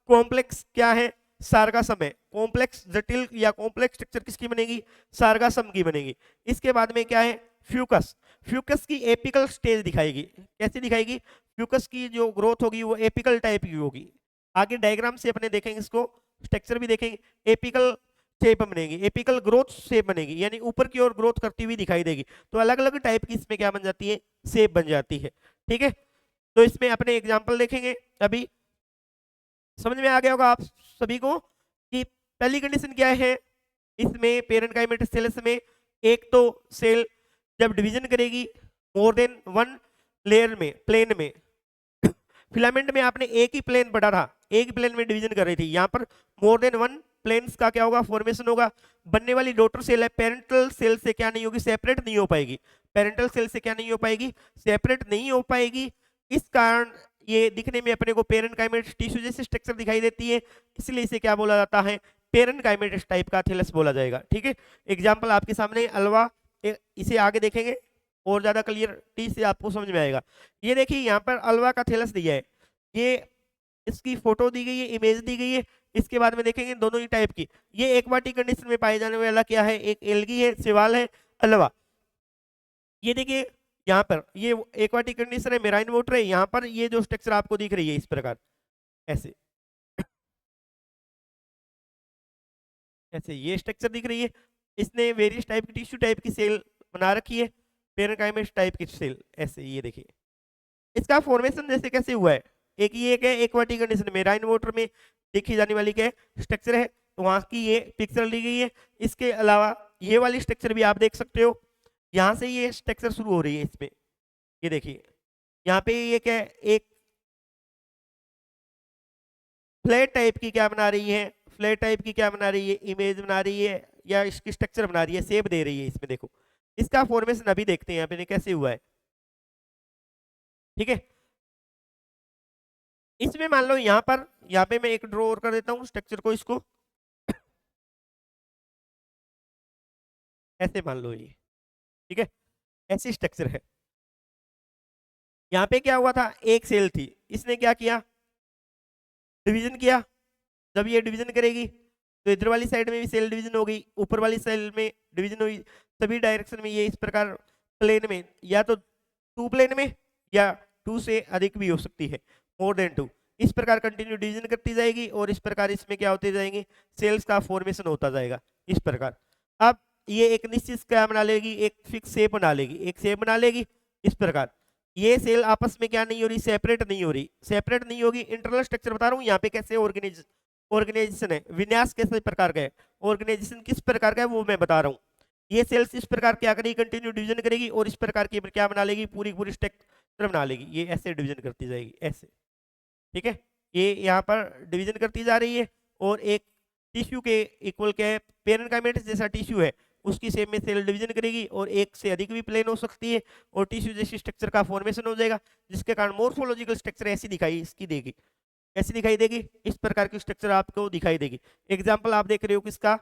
कॉम्प्लेक्स क्या है, सार्गासम है। कॉम्प्लेक्स जटिल या कॉम्प्लेक्स स्ट्रक्चर किसकी बनेगी, सार्गासम की बनेगी। इसके बाद में क्या है, फ्यूकस। फ्यूकस की एपिकल स्टेज दिखाएगी। कैसी दिखाएगी, फ्यूकस की जो ग्रोथ होगी वो एपिकल टाइप की होगी। आगे डायग्राम से अपने देखेंगे इसको, स्ट्रक्चर भी देखेंगे। एपिकल शेप बनेगी, एपिकल ग्रोथ शेप बनेगी, यानी ऊपर की ओर ग्रोथ करती हुई दिखाई देगी। तो अलग अलग टाइप की इसमें क्या बन जाती है, शेप बन जाती है। ठीक है, तो इसमें अपने एग्जाम्पल देखेंगे। अभी समझ में आ गया होगा आप सभी को कि पहली कंडीशन क्या है इसमें, पेरेन्काइमेटस सेल्स में एक तो सेल जब डिवीजन करेगी मोर देन वन लेयर में, प्लेन में। फिलामेंट में आपने एक ही प्लेन पढ़ा था, एक ही प्लेन में डिवीजन कर रही थी। यहाँ पर मोर देन वन प्लेन्स का क्या होगा, फॉर्मेशन होगा। बनने वाली डॉटर सेल है, पेरेंटल सेल से क्या नहीं होगी, सेपरेट नहीं हो पाएगी। पेरेंटल सेल से क्या नहीं हो पाएगी, सेपरेट नहीं हो पाएगी। इस कारण ये दिखने में अपने को पेरेन्काइमेटस टिश्यू जैसी स्ट्रक्चर दिखाई देती है, इसलिए इसे क्या बोला जाता है, पेरेन्काइमेटस टाइप का थैलस बोला जाएगा। ठीक है, एग्जाम्पल आपके सामने अलवा, इसे आगे देखेंगे और ज्यादा क्लियरिटी से आपको समझ में आएगा। ये देखिए यहाँ पर अलवा का थैलस दिया है, ये इसकी फोटो दी गई है, इमेज दी गई है। इसके बाद में देखेंगे दोनों ही टाइप की। ये एक्वाटिक कंडीशन में पाए जाने वाला क्या है, एक एल्गी है, शैवाल है, अलवा। ये देखिए यहाँ पर ये एक्वाटिक कंडीशन है, मेराइन वाटर है। यहाँ पर ये जो स्ट्रक्चर आपको दिख रही है इस प्रकार, ऐसे ऐसे ये स्ट्रक्चर दिख रही है। इसने वेरियस टाइप की टिश्यू टाइप की सेल बना रखी है, पेरेन्काइमेटस टाइप की सेल, ऐसे ये देखिए। इसका फॉर्मेशन जैसे कैसे हुआ है, एक ये एक है एक्वाटिक कंडीशन में, मेराइन वाटर में देखी जाने वाली क्या स्ट्रक्चर है, तो वहां की ये पिक्चर ली गई है। इसके अलावा ये वाली स्ट्रक्चर भी आप देख सकते हो, यहाँ से ये स्ट्रक्चर शुरू हो रही है इसमें। ये देखिए यहाँ पे ये क्या है, एक फ्लैट टाइप की क्या बना रही है, फ्लैट टाइप की क्या बना रही है, इमेज बना रही है या इसकी स्ट्रक्चर बना रही है, शेप दे रही है इसमें। देखो इसका फॉर्मेशन अभी देखते हैं यहाँ पे कैसे हुआ है। ठीक है, इसमें मान लो यहाँ पे मैं एक ड्रॉ और कर देता हूँ स्ट्रक्चर को, इसको ऐसे मान लो ये। ठीक है, ऐसी स्ट्रक्चर है। यहाँ पे क्या हुआ था, एक सेल थी, इसने क्या किया, डिवीजन किया। जब ये डिवीजन करेगी तो इधर वाली साइड में भी सेल डिवीजन हो गई, ऊपर वाली सेल में डिवीजन हुई। सभी डायरेक्शन में ये इस प्रकार प्लेन में, या तो टू प्लेन में या टू से अधिक भी हो सकती है, मोर देन टू। इस प्रकार कंटिन्यू डिवीजन करती जाएगी और इस प्रकार इसमें क्या होते जाएंगे, सेल्स का फॉर्मेशन होता जाएगा इस प्रकार। अब ये एक निश्चित क्या बना लेगी, एक फिक्स शेप बना लेगी, एक शेप बना लेगी इस प्रकार। ये सेल आपस में क्या नहीं हो रही, सेपरेट नहीं हो रही, सेपरेट नहीं होगी। इंटरनल स्ट्रक्चर बता रहा हूँ यहाँ पे कैसे ऑर्गेनाइजेशन है, विन्यास कैसे प्रकार का है, ऑर्गेनाइजेशन किस प्रकार का है वो मैं बता रहा हूँ। ये सेल्स इस प्रकार क्या करेगी, कंटिन्यू डिवीजन करेगी और इस प्रकार की क्या बना लेगी, पूरी पूरी स्ट्रक्चर बना लेगी। ये ऐसे डिवीजन करती जाएगी ऐसे। ठीक है, ये यहाँ पर डिवीजन करती जा रही है और एक टिश्यू के इक्वल क्या है, पेरेन्काइमेटस जैसा टिश्यू है उसकी शेप में सेल डिवीजन करेगी और एक से अधिक भी प्लेन हो सकती है और टिश्यू जैसी स्ट्रक्चर का फॉर्मेशन हो जाएगा, जिसके कारण मोर्फोलॉजिकल स्ट्रक्चर ऐसी दिखाई इसकी देगी, ऐसी दिखाई देगी, इस प्रकार की स्ट्रक्चर आपको दिखाई देगी। एग्जाम्पल आप देख रहे हो किसका,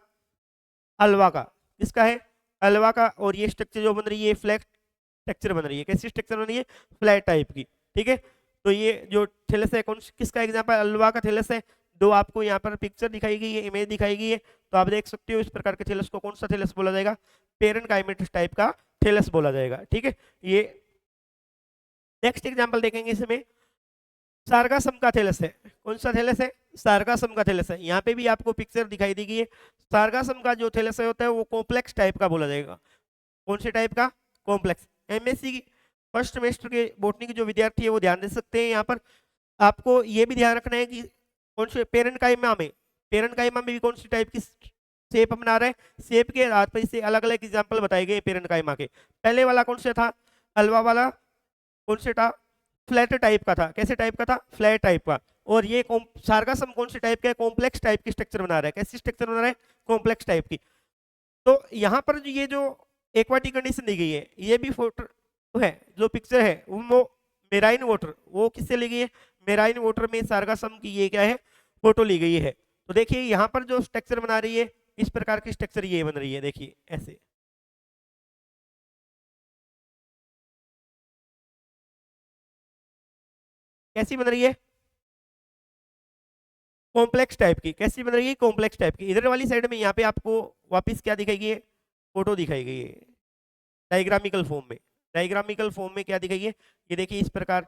अलवा का। किसका है, अलवा का। और ये स्ट्रक्चर जो बन रही है फ्लैट स्ट्रक्चर बन रही है, कैसी स्ट्रक्चर बन रही है, फ्लैट टाइप की। ठीक है, तो ये जो थैलस है कौन किसका एग्जाम्पल, अलवा का थैलस है। दो आपको यहाँ पर पिक्चर दिखाई गई है, इमेज दिखाई गई है, तो आप देख सकते हो इस प्रकार के थैलस को कौन सा थैलस बोला जाएगा, पेरेन्काइमेटस टाइप का थैलस बोला जाएगा। ठीक है, ये नेक्स्ट एग्जाम्पल देखेंगे इसमें, सार्गासम का थैलस है। कौन सा थैलस है, सार्गासम का थैलस है। यहाँ पे भी आपको पिक्चर दिखाई दी गई है। सार्गासम का जो थैलस होता है वो कॉम्प्लेक्स टाइप का बोला जाएगा। कौन से टाइप का, कॉम्प्लेक्स। एमएससी की फर्स्ट सेमेस्टर के बॉटनी के जो विद्यार्थी है वो ध्यान दे सकते हैं। यहाँ पर आपको ये भी ध्यान रखना है कि कौन से पेरेन्काइमा में भी कौन सी टाइप की शेप बना रहे हैं, शेप के आधार पर इसे अलग अलग एग्जाम्पल बताए गए पेरेन्काइमा के। पहले वाला कौन सा था, अलवा वाला कौन से था, फ्लैट टाइप का था। कैसे टाइप का था, फ्लैट टाइप का। और ये सार्गासम कौन से टाइप का है, कॉम्प्लेक्स टाइप की स्ट्रक्चर बना रहा है। कैसी स्ट्रक्चर बना रहा है, कॉम्प्लेक्स टाइप की। तो यहाँ पर ये जो एक्वाटिक कंडीशन दी गई है, ये भी फोटो है, जो पिक्चर है वो मेराइन वाटर, वो किससे ली गई है, मेराइन वाटर में सार्गासम की ये क्या है, फोटो ली गई है। तो देखिए यहाँ पर जो स्ट्रक्चर बना रही है इस प्रकार की स्ट्रक्चर ये बन रही है, देखिए ऐसे। कैसी बन रही है? कॉम्प्लेक्स टाइप की। कैसी बन रही है? कॉम्प्लेक्स टाइप की। इधर वाली साइड में यहाँ पे आपको वापस क्या दिखाई गई है? फोटो दिखाई गई है डायग्रामिकल फॉर्म में। डायग्रामिकल फॉर्म में क्या दिखाई है? ये देखिए इस प्रकार,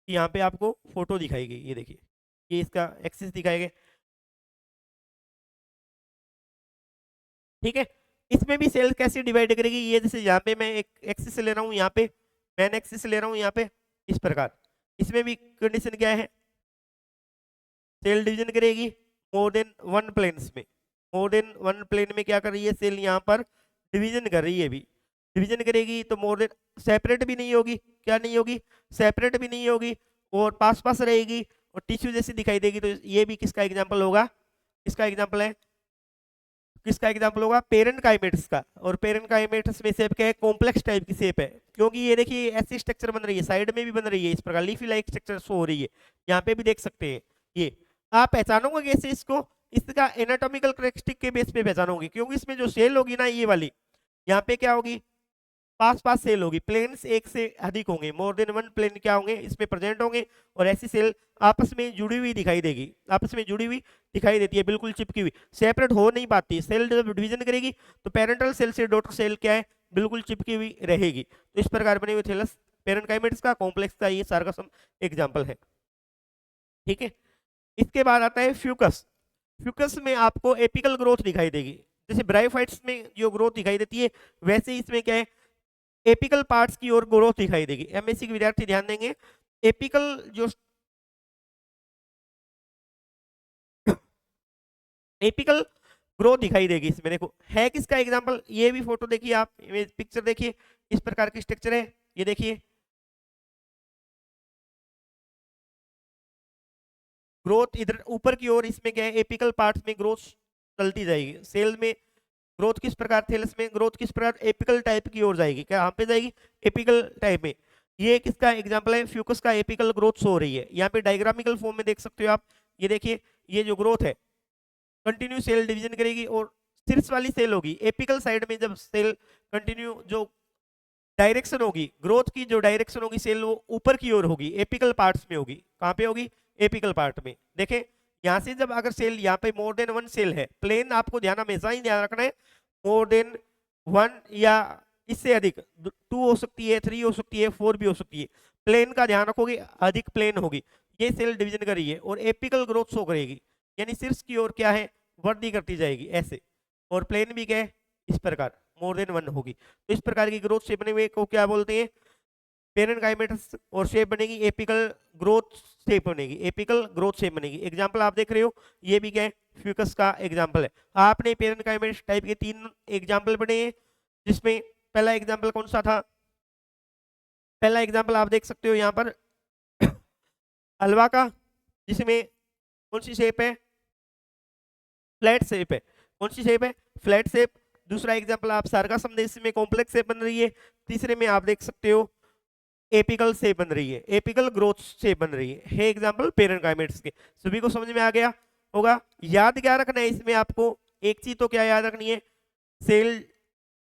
यहाँ पे आपको फोटो दिखाई गई। ये देखिए, ये इसका एक्सिस दिखाई गए, ठीक है। इसमें भी सेल कैसे डिवाइड करेगी? ये जैसे यहाँ पे मैं एक एक्सिस ले रहा हूँ, यहाँ पे मैन एक्सिस ले रहा हूँ, यहाँ पे इस प्रकार। इसमें भी कंडीशन क्या है? सेल डिवीजन करेगी मोर देन वन प्लेन्स में। मोर देन वन प्लेन में क्या कर रही है? सेल यहाँ पर डिवीजन कर रही है। भी डिवीजन करेगी तो मोर देन, सेपरेट भी नहीं होगी। क्या नहीं होगी? सेपरेट भी नहीं होगी, और पास पास रहेगी और टिश्यू जैसी दिखाई देगी। तो ये भी किसका एग्जाम्पल होगा? किसका एग्जाम्पल है? किसका एग्जाम्पल होगा? पेरेंट काइमेट्स का। और पेरेंट काइमेट्स में शेप क्या है? कॉम्प्लेक्स टाइप की शेप है, क्योंकि ये देखिए ऐसी स्ट्रक्चर बन रही है, साइड में भी बन रही है इस प्रकार, लीफी लाइक स्ट्रक्चर शो हो रही है, यहाँ पे भी देख सकते हैं। ये आप पहचानोगे कैसे इसको? इसका एनाटॉमिकल कैरेक्टरिस्टिक के बेस पे पहचानोगे, क्योंकि इसमें जो सेल होगी ना, ये वाली, यहाँ पे क्या होगी? पास पास सेल होगी। प्लेन्स एक से अधिक होंगे, मोर देन वन प्लेन क्या होंगे? इसमें प्रेजेंट होंगे, और ऐसी सेल आपस में जुड़ी हुई दिखाई देगी। आपस में जुड़ी हुई दिखाई देती है, बिल्कुल चिपकी हुई, सेपरेट हो नहीं पाती। सेल जब डिवीजन करेगी तो पेरेंटल सेल से डॉटर सेल क्या है? बिल्कुल चिपकी हुई रहेगी। तो इस प्रकार बने हुए थैलस पेरेंट काइमेट्स का, कॉम्प्लेक्स का ये सार्गासम एग्जाम्पल है, ठीक है। इसके बाद आता है फ्यूकस। फ्यूकस में आपको एपिकल ग्रोथ दिखाई देगी। जैसे ब्रायोफाइट्स में जो ग्रोथ दिखाई देती है, वैसे ही इसमें क्या है? एपिकल पार्ट्स की ओर ग्रोथ दिखाई देगी। एमएससी के विद्यार्थी ध्यान देंगे, एपिकल जो एपिकल ग्रोथ दिखाई देगी इसमें। देखो है किसका एग्जांपल? ये भी फोटो देखिए आप, इमेज पिक्चर देखिए, इस प्रकार की स्ट्रक्चर है। ये देखिए ग्रोथ इधर ऊपर की ओर, इसमें क्या है? एपिकल पार्ट्स में ग्रोथ चलती जाएगी। सेल में ग्रोथ किस प्रकार? थैलस में ग्रोथ किस प्रकार? एपिकल टाइप की ओर जाएगी। क्या यहाँ पे जाएगी? एपिकल टाइप में। ये किसका एग्जांपल है? फ्यूकस का एपिकल ग्रोथ शो हो रही है। यहाँ पे डायग्रामिकल फॉर्म में देख सकते हो आप। ये देखिए, ये जो ग्रोथ है कंटिन्यू सेल डिवीजन करेगी, और शीर्ष वाली सेल होगी एपिकल साइड में। जब सेल कंटिन्यू जो डायरेक्शन होगी, ग्रोथ की जो डायरेक्शन होगी सेल, वो ऊपर की ओर होगी, एपिकल पार्ट्स में होगी। कहाँ पे होगी? एपिकल पार्ट में। देखें यहाँ से जब अगर सेल, यहाँ पे मोर देन वन सेल है, प्लेन आपको ध्यान हमेशा ही ध्यान रखना है, मोर देन वन या इससे अधिक, 2 हो सकती है, 3 हो सकती है, 4 भी हो सकती है। प्लेन का ध्यान रखोगे, अधिक प्लेन होगी, ये सेल डिवीजन कर रही है और एपिकल ग्रोथ शो करेगी, यानी शीर्ष की ओर क्या है? वृद्धि करती जाएगी ऐसे। और प्लेन भी क्या है? इस प्रकार मोर देन वन होगी। तो इस प्रकार की ग्रोथ शेप बने हुए को क्या बोलते हैं? पेरेंट काइमेट्स। और शेप बनेगी एपिकल ग्रोथ शेप बनेगी, एपिकल ग्रोथ शेप बनेगी। एग्जांपल आप देख रहे हो, ये भी क्या है? फ्यूकस का एग्जांपल है। आपने पेरेंट काइमेट्स टाइप के 3 एग्जांपल पढ़े हैं, जिसमें पहला एग्जांपल कौन सा था? पहला एग्जांपल आप देख सकते हो यहाँ पर हलवा का, जिसमें कौन सी शेप है? फ्लैट शेप है। कौन सी शेप है? Flat shape. दूसरा एग्जांपल आप सार्गासम देश में कॉम्प्लेक्स शेप बन रही है। तीसरे में आप देख सकते हो एपिकल शेप बन रही है, एपिकल ग्रोथ शेप बन रही है एग्जांपल पेरेंट काइमेट्स के। सभी को समझ में आ गया होगा। याद क्या रखना है इसमें आपको? एक चीज तो क्या याद रखनी है? Cell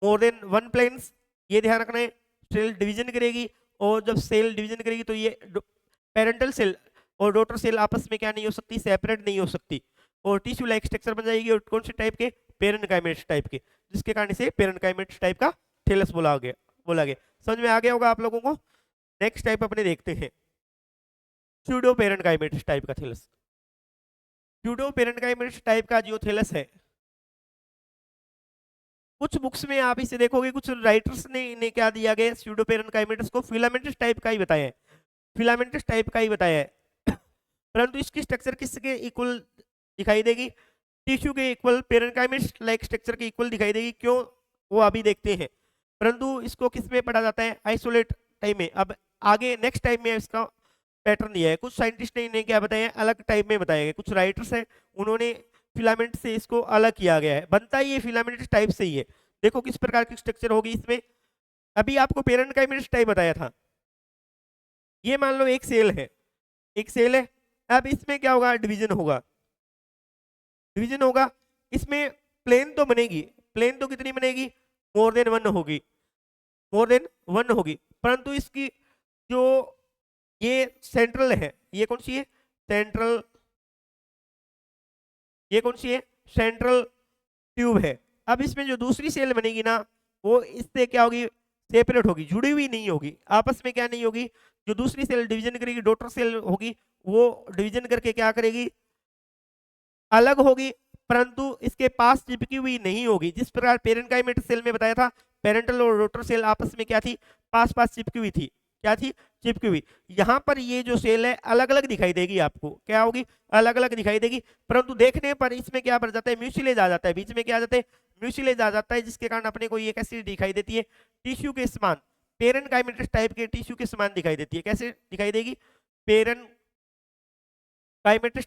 more than one planes, ये ध्यान रखना है। सेल डिवीजन करेगी, और जब सेल डिवीजन करेगी तो ये पेरेंटल सेल और डॉटर सेल आपस में क्या नहीं हो सकती? सेपरेट नहीं हो सकती, और टिश्यू लाइक स्ट्रक्चर बन जाएगी। और कौन से टाइप के? पेरेंट काइमेट्स टाइप के, जिसके कारण से पेरेंट काइमेट्स टाइप का थैलस बोला गया। समझ में आ गया होगा आप लोगों को। नेक्स्ट टाइप अपने देखते हैं, स्यूडो पेरेंट काइमेट्स टाइप का थैलस। स्यूडो पेरेंट काइमेट्स टाइप का जो थैलस है, कुछ बुक्स में आप इसे देखोगे, कुछ राइटर्स ने इन्हें क्या दिया गया? स्यूडो पेरेंट काइमेट्स को फिलामेंटस टाइप का ही बताया है, फिलामेंटस टाइप का ही बताया है परंतु इसकी स्ट्रक्चर किसके इक्वल दिखाई देगी? टिश्यू के इक्वल, पेरेंकाइमेट्स लाइक स्ट्रक्चर के इक्वल दिखाई देगी। क्यों? वो अभी देखते हैं। परंतु इसको किस में पढ़ा जाता है? आइसोलेट टाइप में। अब आगे नेक्स्ट टाइप में इसका पैटर्न दिया है। कुछ साइंटिस्ट ने इन्हें क्या बताया? अलग टाइप में बताया गया। कुछ राइटर्स हैं, उन्होंने फिलामेंट से इसको अलग किया गया है। बनता ही ये फिलामेंट टाइप से ही है। देखो किस प्रकार की स्ट्रक्चर होगी इसमें। अभी आपको पेरेंकाइमेट्स टाइप बताया था, ये मान लो एक सेल है, एक सेल है। अब इसमें क्या होगा? डिवीजन होगा, डिवीजन होगा। इसमें प्लेन तो बनेगी, प्लेन तो कितनी बनेगी? मोर देन वन होगी, मोर देन वन होगी। परंतु इसकी जो ये सेंट्रल है, ये कौन सी है, सेंट्रल, ये कौन सी है, सेंट्रल ट्यूब है। अब इसमें जो दूसरी सेल बनेगी ना, वो इससे क्या होगी, सेपरेट होगी, जुड़ी हुई नहीं होगी, आपस में क्या नहीं होगी, जो दूसरी सेल डिवीजन करेगी, डॉटर सेल होगी, वो डिवीजन करके क्या करेगी, अलग होगी, परंतु इसके पास चिपकी हुई नहीं होगी। जिस प्रकार पेरेंकाइमेटस सेल में बताया था, पेरेंटल और डॉटर सेल आपस में क्या थी, पास पास चिपकी हुई थी, क्या थी, चिपकी हुई। यहाँ पर ये जो सेल है अलग अलग दिखाई देगी आपको, क्या होगी, अलग अलग दिखाई देगी, परंतु देखने पर इसमें क्या बन जाता है, म्यूसिलेज आ जाता है, बीच में क्या आ जाता है, म्यूसिलेज आ जाता है, जिसके कारण अपने को ये कैसी दिखाई देती है, टिश्यू के समान, पेरेंकाइमेटस टाइप के टिश्यू के समान दिखाई देती है। कैसे दिखाई देगी, पेरेंकाइमेटस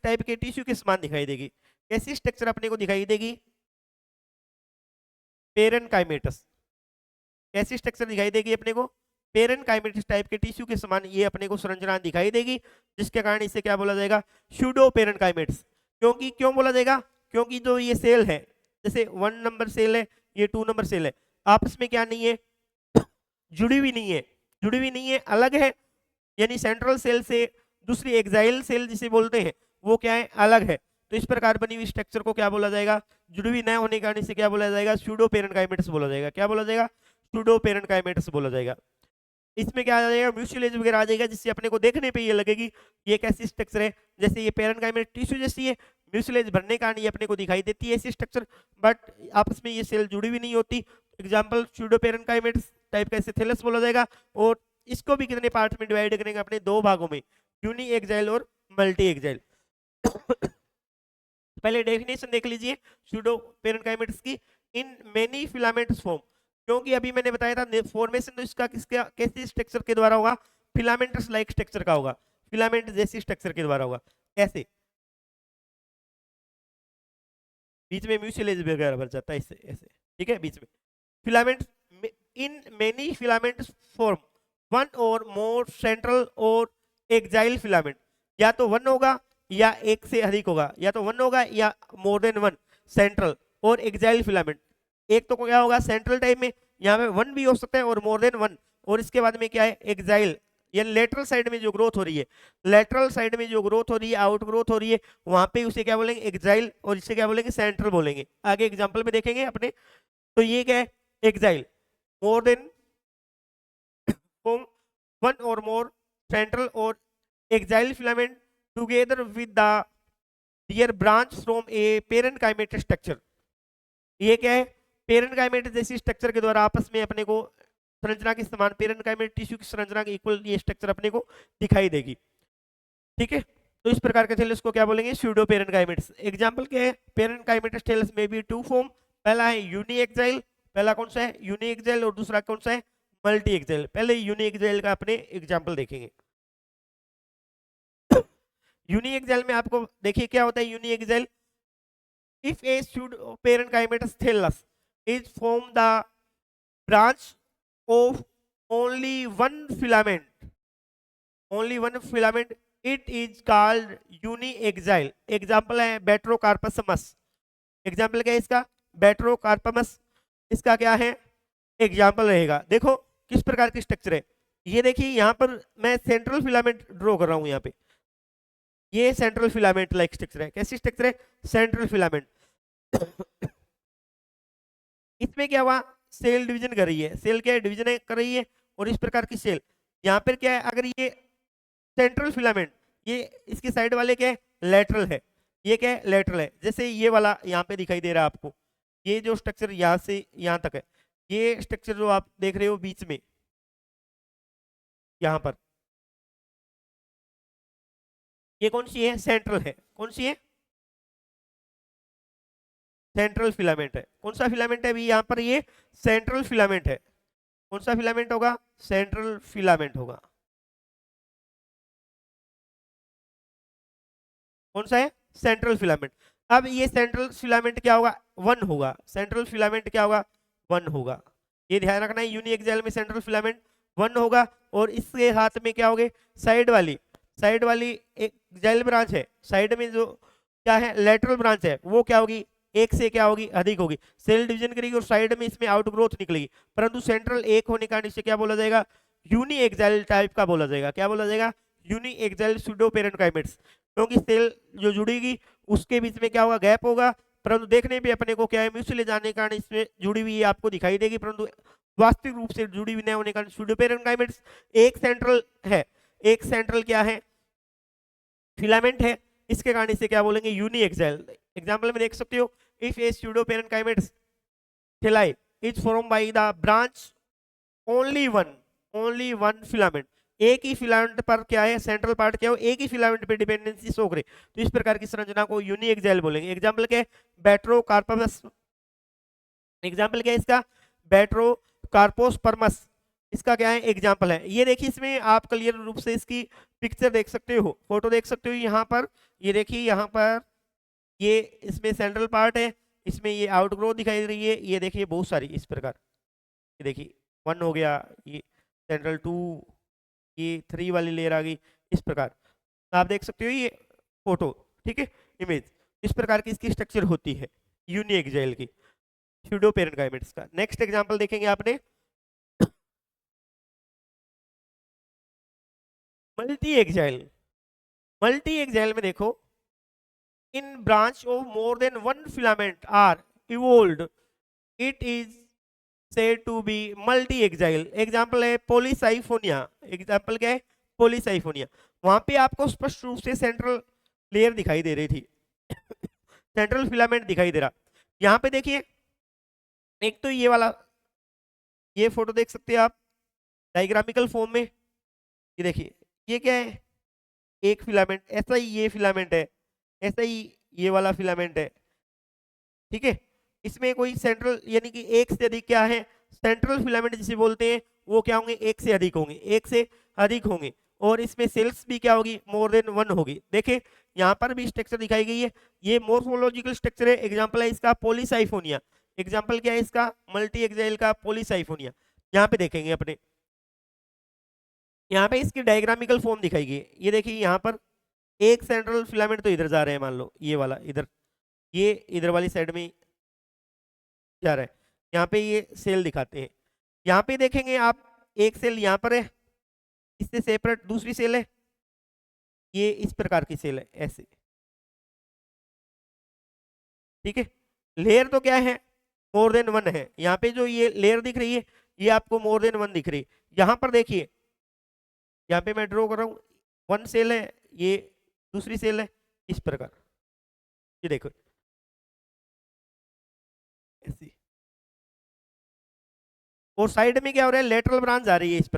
टाइप के टिश्यू के समान दिखाई देगी। कैसी स्ट्रक्चर अपने को दिखाई देगी, पेरेंकाइमेटस, कैसी स्ट्रक्चर दिखाई देगी अपने को, पेरेंकाइमेटस टाइप के टिश्यू के समान ये अपने को संरचना दिखाई देगी, जिसके कारण इसे क्या बोला जाएगा, स्यूडो पेरेंकाइमेटस। क्योंकि क्यों बोला जाएगा, क्योंकि जो ये सेल है, जैसे 1 नंबर सेल है, ये 2 नंबर सेल है, आपस में क्या नहीं है, जुड़ी हुई नहीं है, जुड़ी हुई नहीं है, अलग है, यानी सेंट्रल सेल से दूसरी एक्साइल सेल जिसे बोलते हैं वो क्या है, अलग है। तो इस प्रकार बनी हुई स्ट्रक्चर को क्या बोला जाएगा, जुड़ी हुई न होने के कारण इसे क्या बोला जाएगा, स्यूडो पेरेंकाइमेटस बोला जाएगा। क्या बोला जाएगा, स्यूडो पेरेंकाइमेटस बोला जाएगा। इसमें क्या आ जाएगा, म्यूसिलेज वगैरह आ जाएगा, जिससे अपने को देखने पे ये लगेगी ये कैसी स्ट्रक्चर है, जैसे ये पेरेंकाइमेटस टिश्यू जैसी है, म्यूसिलेज भरने का ये अपने को दिखाई देती है ऐसी स्ट्रक्चर, बट आपस में ये सेल जुड़ी हुई नहीं होती। एग्जांपल स्यूडो पेरेंकाइमेटस टाइप का इसे थैलस बोला जाएगा। और इसको भी कितने पार्ट में डिवाइड करेंगे, अपने 2 भागों में, यूनी एक्साइल और मल्टी एक्साइल। पहले डेफिनेशन देख लीजिए स्यूडो पेरेंकाइमेटस की, इन मेनी फिलामेंट्स फॉर्म, क्योंकि अभी मैंने बताया था फॉर्मेशन तो इसका किसका, कैसे स्ट्रक्चर के द्वारा होगा, फिलामेंटस लाइक स्ट्रक्चर का होगा, फिलामेंट जैसी स्ट्रक्चर के द्वारा होगा। कैसे, बीच में म्यूसिलेज वगैरह भर जाता है इससे, ऐसे, ठीक है, बीच में filament, in many filaments form one और मोर सेंट्रल और एक्साइल फिलामेंट, या तो 1 होगा या एक से अधिक होगा, या तो 1 होगा या मोर देन 1 सेंट्रल और एक्साइल फिलामेंट। एक तो क्या होगा सेंट्रल टाइप में, यहाँ पे 1 भी हो सकता है और मोर देन 1, और इसके बाद में क्या है, एक्साइल, या लेटरल साइड में जो ग्रोथ हो रही है, लेटरल साइड में जो ग्रोथ हो रही है, आउट ग्रोथ हो रही है, वहां पे उसे क्या बोलेंगे, एक्साइल, और इसे क्या बोलेंगे, सेंट्रल बोलेंगे। आगे एग्जांपल में देखेंगे अपने। तो ये क्या है, एक्साइल, मोर देन वन और मोर सेंट्रल और axile filament together with the dear branch from a parenchymatous structure. ये क्या है, पेरेंकाइमेटस जैसी स्ट्रक्चर के द्वारा आपस में अपने को संरचना के समान, पेरेंकाइमेटस टिश्यू की संरचना के इक्वल ये स्ट्रक्चर अपने को दिखाई देगी, ठीक है। तो इस प्रकार के थैलस को क्या बोलेंगे, स्यूडो पेरेंकाइमेटस। एग्जांपल क्या है, पेरेंकाइमेटस थैलस में भी 2 फॉर्म, पहला है यूनी एक्साइल, पहला कौन सा है, यूनी एक्साइल, और दूसरा कौन सा है, मल्टी एक्साइल। पहले यूनी एक्साइल का अपने एग्जांपल देखेंगे। यूनी एक्साइल में आपको देखिए क्या होता है, uniaxial, if a pseudo parenchymatous thallus is from the branch of only one filament, it is called uniaxial। Example है बैट्रोकार्पसमस, एग्जाम्पल क्या है इसका, बैट्रोकार्पमस, इसका क्या है एग्जाम्पल रहेगा। देखो किस प्रकार की स्ट्रक्चर है, ये देखिए यहाँ पर मैं सेंट्रल फिलामेंट ड्रॉ कर रहा हूँ, यहाँ पे ये सेंट्रल फिलामेंट लाइक स्ट्रक्चर है। कैसी स्ट्रक्चर है, सेंट्रल फिलामेंट। इसमें क्या हुआ, सेल डिवीजन कर रही है, सेल क्या है, डिवीजन कर रही है, और इस प्रकार की सेल यहाँ पर क्या है, अगर ये सेंट्रल फिलामेंट, ये इसके साइड वाले क्या है, लेटरल है, ये क्या है, लेटरल है, जैसे ये वाला यहाँ पे दिखाई दे रहा है आपको, ये जो स्ट्रक्चर यहाँ से यहाँ तक है, ये स्ट्रक्चर जो आप देख रहे हो बीच में यहाँ पर, ये कौन सी है, सेंट्रल है, कौन सी है, सेंट्रल फिलामेंट है। कौन सा फिलामेंट है अभी यहाँ पर, ये सेंट्रल फिलामेंट है। कौन सा फिलामेंट होगा, सेंट्रल फिलामेंट होगा। कौन सा है, सेंट्रल फिलामेंट। अब ये सेंट्रल फिलामेंट क्या होगा, 1 होगा, सेंट्रल फिलामेंट क्या होगा, 1 होगा। ये ध्यान रखना है, यूनिएक्सियल में सेंट्रल फिलामेंट 1 होगा, और इसके हाथ में क्या होगे, साइड वाली एक जेल ब्रांच है, साइड में जो क्या है लेटरल ब्रांच है, वो क्या होगी, एक से क्या होगी, अधिक होगी, सेल डिवीजन करेगी और साइड में इसमें आउट ग्रोथ निकलेगी, परंतु सेंट्रल एक होने का कारण इसे क्या बोला जाएगा, यूनी एक्साइल टाइप का बोला जाएगा। क्या बोला जाएगा? यूनी एक्साइल सूडो पेरेनकाइमेट्स, क्योंकि सेल जो जुड़ेगी उसके बीच में क्या होगा? गैप होगा, परंतु देखने पे अपने को क्या है? म्यूचुअली जाने के कारण इसमें जुड़ी हुई आपको दिखाई देगी, परंतु वास्तविक रूप से जुड़ी हुई नहीं होने के कारण सूडो पेरेनकाइमेट्स। एक सेंट्रल है, एक सेंट्रल क्या है? फिलामेंट है, इसके कारण इसे क्या बोलेंगे? Uni exile. एग्जाम्पल में देख सकते हो, if a pseudo parenchymatous thelai is formed by the branch only one filament, एक ही फिलामेंट पर क्या है? सेंट्रल पार्ट क्या हो? एक ही फिलामेंट पे डिपेंडेंसी शो करे, तो इस प्रकार की संरचना को यूनी एक्साइल बोलेंगे। एग्जांपल क्या है? बैट्रोकार्पस। एग्जांपल क्या है इसका? बैट्रोकार्पोस्पर्मस, इसका क्या है? एग्जांपल है। ये देखिए, इसमें आप क्लियर रूप से इसकी पिक्चर देख सकते हो, फोटो देख सकते हो यहाँ पर। ये देखिए यहाँ पर, ये इसमें सेंट्रल पार्ट है, इसमें ये आउटग्रोथ दिखाई दे रही है। ये देखिए बहुत सारी इस प्रकार, ये देखिए 1 हो गया, ये सेंट्रल 2, ये 3 वाली लेयर आ गई, इस प्रकार आप देख सकते हो ये फोटो, ठीक है, इमेज। इस प्रकार की इसकी स्ट्रक्चर होती है यूनी एक्साइल की, सूडो पेरेनकाइमेट्स का। नेक्स्ट एग्जांपल देखेंगे आपने मल्टी एक्साइल। मल्टी एक्साइल में देखो, in branch of more than one filament are evolved, it is said to be multi-axial। Example है पॉलीसाइफोनिया। एग्जाम्पल क्या है? पॉलीसाइफोनिया। वहां पे आपको स्पष्ट रूप से सेंट्रल लेयर दिखाई दे रही थी सेंट्रल फिलामेंट दिखाई दे रहा। यहाँ पे देखिए, एक तो ये वाला, ये फोटो देख सकते हैं आप डायग्रामिकल फॉर्म में। ये देखिए, ये क्या है? एक फिलामेंट, ऐसा ही ये फिलामेंट है, ऐसा ही ये वाला फिलामेंट है, ठीक है। इसमें कोई सेंट्रल, यानी कि एक से अधिक क्या है? सेंट्रल फिलामेंट जिसे बोलते हैं, वो क्या होंगे? एक से अधिक होंगे, एक से अधिक होंगे। और इसमें सेल्स भी क्या होगी? मोर देन 1 होगी। देखिए यहाँ पर भी स्ट्रक्चर दिखाई गई है, ये मोर्फोलॉजिकल स्ट्रक्चर है। एग्जाम्पल है इसका पॉलीसाइफोनिया। एग्जाम्पल क्या है इसका? मल्टी एक्साइल का पॉलीसाइफोनिया। यहाँ पे देखेंगे अपने, यहाँ पे इसकी डायग्रामिकल फॉर्म दिखाई गई है। ये देखिए यहाँ पर एक सेंट्रल फिलामेंट तो इधर जा रहे हैं, मान लो ये वाला इधर, ये इधर वाली साइड में जा रहा है। यहाँ पे ये सेल दिखाते हैं, यहाँ पे देखेंगे आप, एक सेल यहाँ पर है, इससे सेपरेट दूसरी सेल है, ये इस प्रकार की सेल है ऐसे, ठीक है। लेयर तो क्या है? मोर देन 1 है। यहाँ पे जो ये लेयर दिख रही है, ये आपको मोर देन 1 दिख रही है। यहाँ पर देखिए, यहाँ पे मैं ड्रॉ कर रहा हूँ, 1 सेल है, ये दूसरी सेल है, इस प्रकार, ये देखो ऐसी। और साइड में क्या हो रहा है? लेटरल ब्रांच जा रही है, इस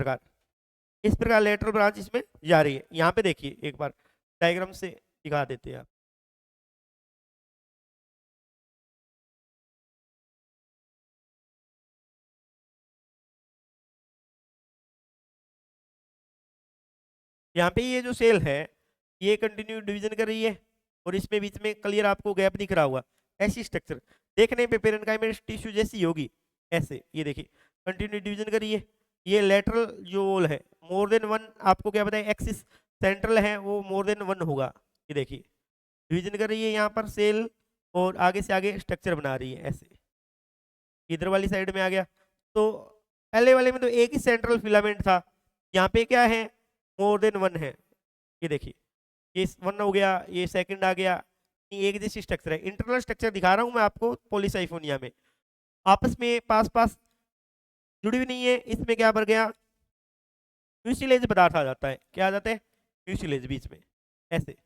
प्रकार लेटरल ब्रांच इसमें जा रही है। यहाँ पे देखिए, एक बार डायग्राम से दिखा देते हैं आप। यहाँ पे ये जो सेल है, ये कंटिन्यू डिवीजन कर रही है, और इसमें बीच में क्लियर आपको गैप दिख रहा होगा। ऐसी स्ट्रक्चर देखने पे पेरेनकाइमेट टिश्यू जैसी होगी ऐसे। ये देखिए कंटिन्यू डिवीजन कर रही है। ये लेटरल जो वॉल है, मोर देन 1, आपको क्या बताया? एक्सिस सेंट्रल है वो मोर देन 1 होगा। ये देखिए डिवीजन कर रही है यहाँ पर सेल, और आगे से आगे स्ट्रक्चर बना रही है ऐसे। इधर वाली साइड में आ गया, तो पहले वाले में तो एक ही सेंट्रल फिलामेंट था, यहाँ पे क्या है? मोर देन 1 है। ये देखिए, ये 1 हो गया, ये सेकंड आ गया, ये एक जैसी स्ट्रक्चर है। इंटरनल स्ट्रक्चर दिखा रहा हूँ मैं आपको पॉलीसाइफोनिया में, आपस में पास पास जुड़ी हुई नहीं है। इसमें क्या बढ़ गया? म्यूसिलेज पदार्थ आ जाता है। क्या आ जाता है? म्यूसिलेज बीच में ऐसे।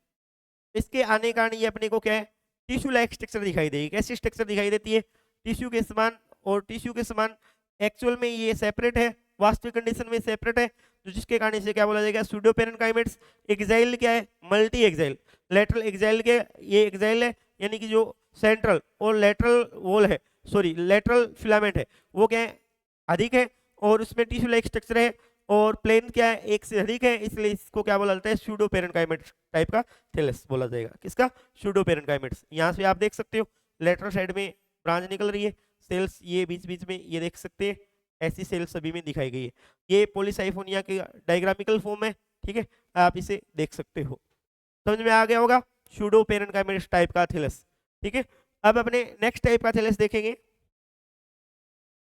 इसके आने कारण ये अपने को क्या है? टिश्यू लाइक स्ट्रक्चर दिखाई देगी। कैसी स्ट्रक्चर दिखाई देती है? टिश्यू के समान, और टिश्यू के समान एक्चुअल में ये सेपरेट है, वास्तविक कंडीशन में सेपरेट है, तो जिसके कारण इसे क्या बोला जाएगा? सूडो पेरेनकाइमेट्स। एक्साइल क्या है? Multi exile. लेटरल एक्साइल के, ये एक्साइल है, यानी कि जो सेंट्रल और लेटरल वॉल है, सॉरी लेटरल फिलामेंट है, वो क्या है? अधिक है, और उसमें टिश्यू लाइक स्ट्रक्चर है, और प्लेन क्या है? एक से अधिक है, इसलिए इसको क्या बोला जाता है? सूडो पेरेनकाइमेट्स टाइप का थैलेस बोला जाएगा। किसका? सूडो पेरेनकाइमेट्स। यहाँ से आप देख सकते हो लेटरल साइड में ब्रांच निकल रही है, सेल्स ये बीच बीच में ये देख सकते हैं, ऐसी सेल्स सभी में दिखाई गई है। ये पॉलीसाइफोनिया के डायग्रामिकल फॉर्म है, ठीक है, आप इसे देख सकते हो। समझ में आ गया होगा सूडो पेरेनकाइमेट्स टाइप का थैलेस, ठीक है। अब अपने नेक्स्ट टाइप का थैलेस देखेंगे।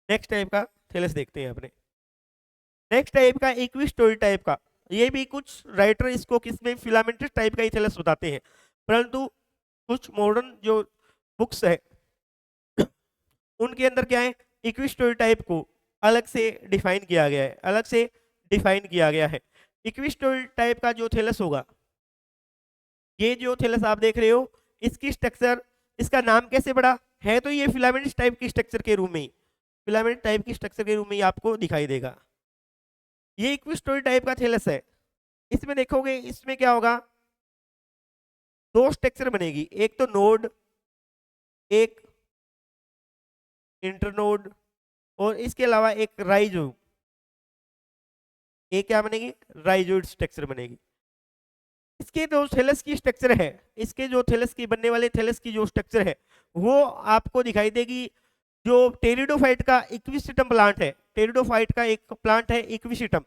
नेक्स्ट टाइप का थैलेस देखते हैं अपने। नेक्स्ट टाइप का इक्विस्टोरी टाइप का, ये भी कुछ राइटर इसको किसमें फिलामेंटस टाइप का ही थैलस बताते हैं, परंतु कुछ मॉडर्न जो बुक्स है उनके अंदर क्या है, इक्विस्टोरी टाइप को अलग से डिफाइन किया गया है, अलग से डिफाइन किया गया है। इक्विस्टोरी टाइप का जो थैलस होगा, ये जो थैलस आप देख रहे हो, इसकी स्ट्रक्चर, इसका नाम कैसे पड़ा है, तो ये फिलामेंट टाइप की स्ट्रक्चर के रूप में ही, फिलामेंट टाइप की स्ट्रक्चर के रूप में ही आपको दिखाई देगा। ये इक्विस्टोरी टाइप का थैलस है। इसमें देखोगे, इसमें क्या होगा, दो स्ट्रक्चर बनेगी, एक तो नोड, एक इंटरनोड, और इसके अलावा एक राइजो, एक क्या बनेगी, राइजोइड स्ट्रक्चर बनेगी। इसके जो थैलस की स्ट्रक्चर है, इसके जो थैलस की बनने वाले थैलस की जो स्ट्रक्चर है, वो आपको दिखाई देगी जो टेरिडोफाइट का इक्विसिटम प्लांट है, टेरिडोफाइट का एक प्लांट है इक्विसिटम,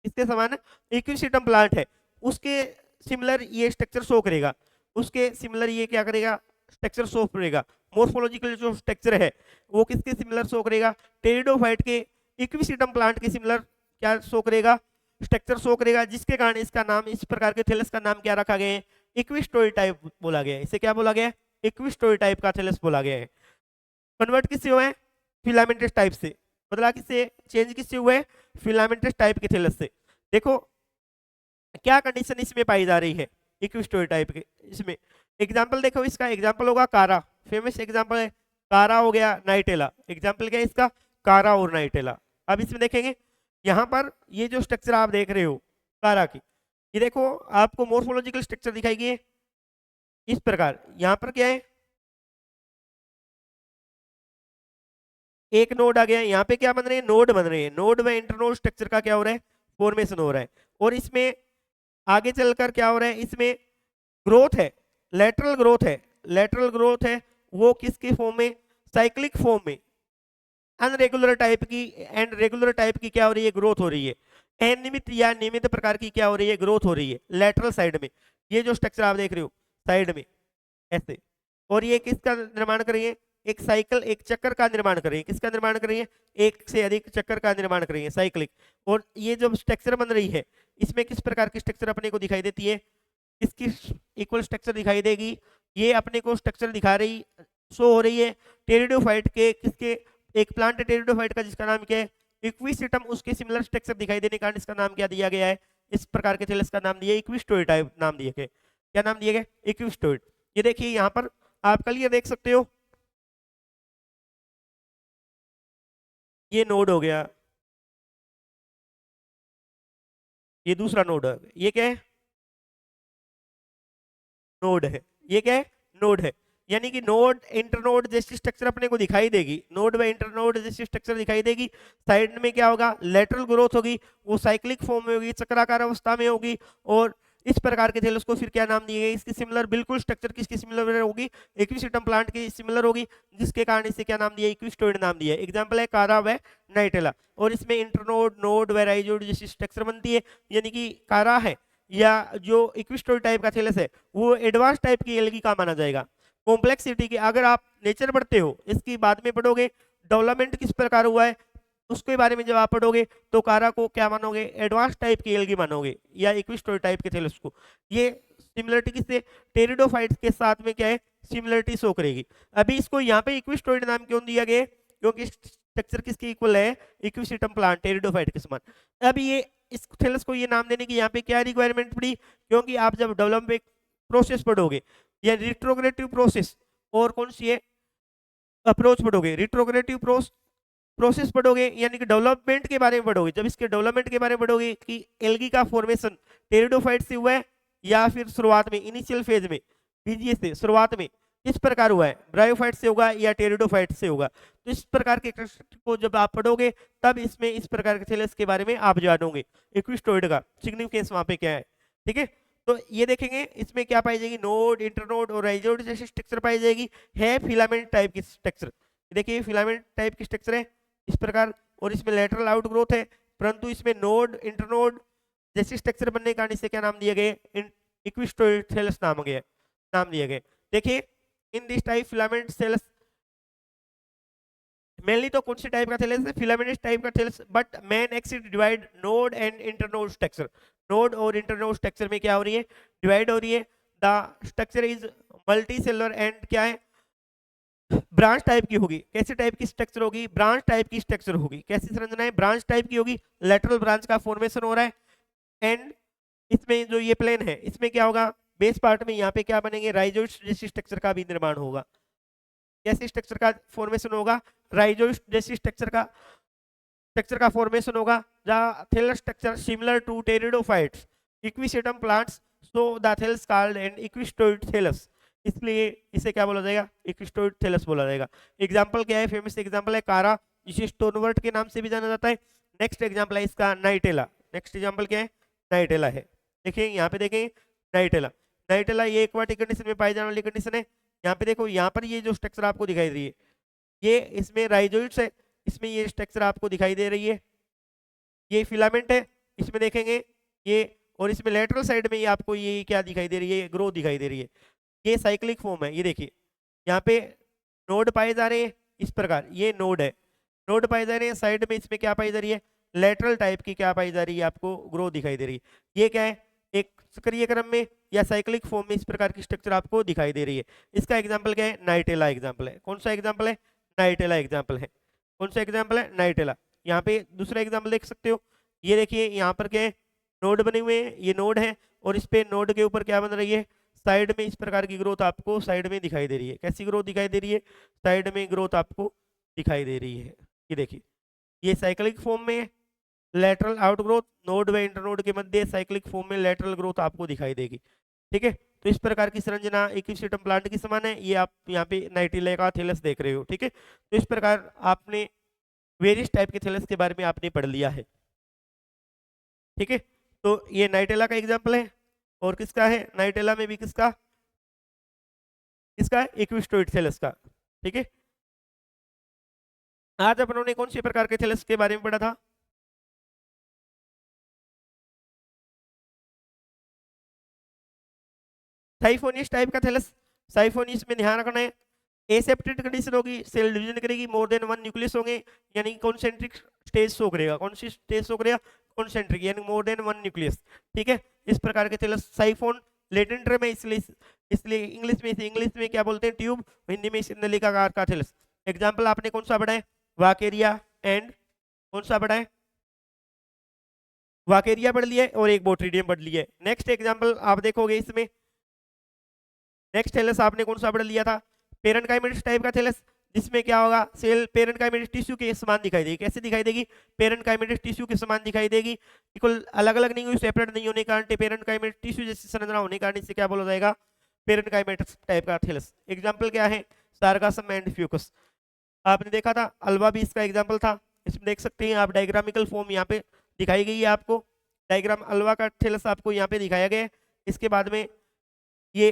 इसके समान इक्विसिटम प्लांट है, उसके सिमिलर ये स्ट्रक्चर शो करेगा, उसके सिमिलर ये क्या करेगा, स्ट्रक्चर शो करेगा। मोर्फोलॉजिकल जो स्ट्रक्चर है वो किसके सिमिलर शो करेगा, टेरिडोफाइट के इक्विसिटम प्लांट के सिमिलर क्या शो करेगा, स्ट्रक्चर शो करेगा, जिसके कारण इसका नाम, इस प्रकार के थैलस का नाम क्या रखा गया है, इक्विस्टोरी टाइप बोला गया है। इसे क्या बोला गया है, इक्विस्टोरी टाइप का थैलस बोला गया है। कन्वर्ट किससे हुआ है, फिलामेंटस टाइप से, बदला किससे, चेंज किससे हुआ है, फिलामेंटस टाइप के थैलस से। देखो क्या कंडीशन इसमें पाई जा रही है इक्विस्टोरी टाइप के, इसमें एग्जाम्पल देखो, इसका एग्जाम्पल होगा कारा, फेमस एग्जाम्पल है, कारा हो गया, नाइटेला, एग्जाम्पल क्या है इसका, कारा और नाइटेला। अब इसमें देखेंगे, यहाँ पर ये जो स्ट्रक्चर आप देख रहे हो कारा की, ये देखो आपको मोर्फोलॉजिकल स्ट्रक्चर दिखाई है इस प्रकार। यहाँ पर क्या है, एक नोड आ गया, यहाँ पे क्या बन रहे हैं, नोड बन रहे हैं, नोड में इंटरनोड स्ट्रक्चर का क्या हो रहा है, फॉर्मेशन हो रहा है। और इसमें आगे चलकर क्या हो रहा है, इसमें ग्रोथ है, लेटरल ग्रोथ है, लेटरल ग्रोथ है, वो किसके फॉर्म में, साइक्लिक फॉर्म में, अनरेगुलर टाइप की एंड रेगुलर टाइप की क्या हो रही है, ग्रोथ हो रही है, अनियमित या नियमित प्रकार की क्या हो रही है, ग्रोथ हो रही है लेटरल साइड में। ये जो स्ट्रक्चर आप देख रहे हो साइड में ऐसे, और ये किसका निर्माण कर रही है, एक साइकिल, एक चक्कर का निर्माण कर रही है, किसका निर्माण कर रही है, एक से अधिक चक्कर का निर्माण कर रही है, साइक्लिक। और ये जो स्ट्रक्चर बन रही है, इसमें किस प्रकार की स्ट्रक्चर अपने को दिखाई देती है, इसकी इक्वल स्ट्रक्चर दिखाई देगी, ये अपने को स्ट्रक्चर दिखा रही, शो हो रही है टेरिडोफाइट के, किसके, एक प्लांट टेरिडोफाइट का जिसका नाम क्या है, इक्विसिटम, उसके सिमिलर स्ट्रक्चर दिखाई देने के कारण इसका नाम क्या दिया गया है, इस प्रकार के थैलस का नाम दिया इक्विस्टोइड टाइप नाम दिए गए। क्या नाम दिए गए, इक्विस्टोइड। ये देखिए यहाँ पर आप क्लियर देख सकते हो, ये नोड हो गया, ये दूसरा नोड है, ये क्या है, नोड है, ये क्या है, नोड है। यानी कि नोड इंटरनोड जैसी स्ट्रक्चर अपने को दिखाई देगी, नोड व इंटरनोड जैसी स्ट्रक्चर दिखाई देगी। साइड में क्या होगा, लेटरल ग्रोथ होगी, वो साइक्लिक फॉर्म में होगी, चक्राकार अवस्था में होगी, और इस प्रकार के थैलस को फिर क्या नाम दिए गए, इसकी सिमिलर बिल्कुल स्ट्रक्चर किसकी सिमिलर होगी, इक्विसिटम प्लांट की सिमिलर होगी, जिसके कारण इसे क्या नाम दिया, इक्विस्टोइड नाम दिया। एग्जांपल है कारा व नाइटेला। और इसमें इंटरनोड, नोड व राइजोइड जैसी स्ट्रक्चर बनती है, यानी कि कारा है या जो इक्विस्टोइड टाइप का थैलस है वो एडवांस टाइप की एल्गी का माना जाएगा। कॉम्प्लेक्सिटी की अगर आप नेचर पढ़ते हो, इसकी बाद में पढ़ोगे डेवलपमेंट किस प्रकार हुआ है उसके बारे में जब आप पढ़ोगे, तो कारा को क्या मानोगे, एडवांस टाइप की एल्गी मानोगे या इक्विस्टोइड टाइप के थैलस को। ये सिमिलरिटी किससे, टेरिडोफाइट्स के साथ में क्या है, सिमिलरिटी शो करेगी। अभी इसको यहाँ पे इक्विस्टोइड नाम क्यों दिया गया, क्योंकि स्ट्रक्चर किसके इक्वल है, इक्विसिटम प्लांट टेरिडोफाइट के समान। अब ये इस थैलस को ये नाम देने की यहाँ पे क्या रिक्वायरमेंट पड़ी, क्योंकि आप जब डेवलपमेंट प्रोसेस पढ़ोगे या रिट्रोग्रेटिव प्रोसेस और कौन सी है, अप्रोच पढ़ोगे, रिट्रोग्रेटिव प्रोसेस पढ़ोगे, यानी कि डेवलपमेंट के बारे में पढ़ोगे। जब इसके डेवलपमेंट के बारे में पढ़ोगे कि एल्गी का फॉर्मेशन टेरिडोफाइट से हुआ है या फिर शुरुआत में इनिशियल फेज में बीजीए से शुरुआत में किस प्रकार हुआ है, ब्रायोफाइट से होगा या टेरिडोफाइट से होगा। तो इस प्रकार के को जब आप पढ़ोगे तब इसमें इस प्रकार के थैलस के बारे में आप जानोगे, इक्विस्टोइड का सिग्निफिकेंस वहां पे क्या है। ठीक है, तो ये देखेंगे इसमें क्या पाई जाएगी, नोड, इंटरनोड और राइजोइड जैसी स्ट्रक्चर पाई जाएगी, है फिलामेंट टाइप की स्ट्रक्चर। देखिए फिलामेंट टाइप की स्ट्रक्चर है इस प्रकार, और इसमें लेटरल आउट ग्रोथ है, परंतु इसमें नोड, इंटरनोड जैसी स्ट्रक्चर बनने के कारण इसे क्या नाम दिए गए, इक्विस्टोइड थैलस नाम दिए गए। देखिए in this type filament cells mainly तो कौन से टाइप का थैलेस है, फिलामेंटस टाइप का thallus, but main axis divide node and internode structure. Node और इंटरनोड स्ट्रक्चर में क्या हो रही है, डिवाइड हो रही है। The structure is multicellular and क्या है, ब्रांच टाइप की होगी। कैसे टाइप की स्ट्रक्चर होगी, ब्रांच टाइप की स्ट्रक्चर होगी। कैसी संरचना है, ब्रांच टाइप की होगी। लेटरल ब्रांच का फॉर्मेशन हो रहा है एंड इसमें जो ये प्लेन है इसमें क्या होगा, बेस पार्ट में यहाँ पे क्या बनेंगे, राइजोइड्स जैसी स्ट्रक्चर का भी निर्माण होगा। कैसे स्ट्रक्चर का फॉर्मेशन होगा, राइजोइड्स जैसी स्ट्रक्चर का फॉर्मेशन होगा। The thallus structure similar to pteridophytes equisetum plants, so the thallus called an equisetoid thallus, इसलिए इसे क्या बोला जाएगा, इक्विस्टोइड थैलस बोला जाएगा। एग्जांपल क्या है, फेमस एग्जांपल है कारा, जिसे स्टोनवर्ट के नाम से भी जाना जाता है। नेक्स्ट एग्जांपल है इसका नाइटेला। नेक्स्ट एग्जांपल क्या है, नाइटेला है। देखिए यहाँ पे देखें नाइटेला, नाइटेला ये एक्वाटिक कंडीशन में पाई जाने वाली कंडीशन है। यहाँ पे देखो, यहाँ पर ये जो स्ट्रक्चर आपको दिखाई दे रही है, ये इसमें राइजोइड्स है, इसमें ये स्ट्रक्चर आपको दिखाई दे रही है। ये फिलामेंट है, इसमें देखेंगे ये, और इसमें लेटरल साइड में ये आपको ये क्या दिखाई दे रही है, ग्रोथ दिखाई दे रही है। ये साइक्लिक फॉर्म है। ये देखिए यहाँ पे नोड पाए जा रहे हैं इस प्रकार, ये नोड है, नोड पाए जा रहे हैं। साइड में इसमें क्या पाई जा रही है, लेटरल टाइप की क्या पाई जा रही है, आपको ग्रोथ दिखाई दे रही है। ये क्या है, एक सक्रिय क्रम में या साइक्लिक फॉर्म में इस प्रकार की स्ट्रक्चर आपको दिखाई दे रही है। इसका एग्जाम्पल क्या है, नाइटेला एग्जाम्पल है। कौन सा एग्जाम्पल है, नाइटेला एग्जाम्पल है। कौन सा एग्जाम्पल है, नाइटेला। यहाँ पे दूसरा एग्जाम्पल देख सकते हो, ये देखिए यहाँ पर क्या है, नोड बने हुए हैं, ये नोड है और इस पे नोड के ऊपर क्या बन रही है, साइड में इस प्रकार की ग्रोथ आपको साइड में दिखाई दे रही है। कैसी ग्रोथ दिखाई दे रही है, साइड में ग्रोथ आपको दिखाई दे रही है। ये देखिए ये साइक्लिक फॉर्म में लेटरल आउटग्रोथ, नोड व इंटरनोड के मध्य साइक्लिक फॉर्म में लेटरल ग्रोथ आपको दिखाई देगी। ठीक है, तो इस प्रकार की संरचना इक्विसेटम प्लांट की समान है। ये आप यहाँ पे नाइटिला का थैलस देख रहे हो। ठीक है, तो इस प्रकार आपने वेरियस टाइप के थैलस के बारे में आपने पढ़ लिया है। ठीक है, तो ये नाइटेला का एग्जाम्पल है और किसका है, नाइटेला में भी किसका किसका है, इक्विस्टोइड थैलस का। ठीक है, आज अपन ने कौन से प्रकार के थैलस के बारे में पढ़ा था, साइफोनियस टाइप का थैलस। साइफोनियस में ध्यान रखना है, एसेप्टेड कंडीशन होगी, सेल डिवीजन करेगी, मोर देन वन न्यूक्लियस होंगे, यानी कॉन्सेंट्रिक स्टेज शो करेगा। कौन सी स्टेज शो करेगा, कॉन्सेंट्रिक, यानी मोर देन वन न्यूक्लियस। ठीक है, इस प्रकार के थैलस साइफोन लेटेंट में, इसलिए इंग्लिश में क्या बोलते हैं, ट्यूब, हिंदी में नलिकाकार का थैलस। एग्जाम्पल आपने कौन सा पढ़ा है, वाकेरिया एंड कौन सा पढ़ा है, वाकेरिया पढ़ लिया है और एक बोट्रीडियम पढ़ लिया है। नेक्स्ट एग्जाम्पल आप देखोगे इसमें, नेक्स्ट थैलस आपने कौन सा पढ़ लिया था, पेरेंकाइमेटिस टाइप का थैलस, जिसमें क्या होगा, सेल पेरेंकाइमेटिस टिश्यू के समान दिखाई देगी। कैसे दिखाई देगी, पेरेंकाइमेटिस टिश्यू के समान दिखाई देगी, बिल्कुल अलग अलग नहीं हुई, सेपरेट नहीं होने के कारण पेरेंकाइमेटिस टिश्यू जैसी संरचना होने के कारण इसे क्या बोला जाएगा, पेरेंकाइमेटिस टाइप का थैलस। एग्जाम्पल क्या है, सार्गासम एंड फ्यूकस। आपने देखा था, अल्वा भी इसका एग्जाम्पल था। इसमें देख सकते हैं आप, डायग्रामिकल फॉर्म यहाँ पे दिखाई गई है आपको, डायग्राम अल्वा का थैलस आपको यहाँ पे दिखाया गया है। इसके बाद में ये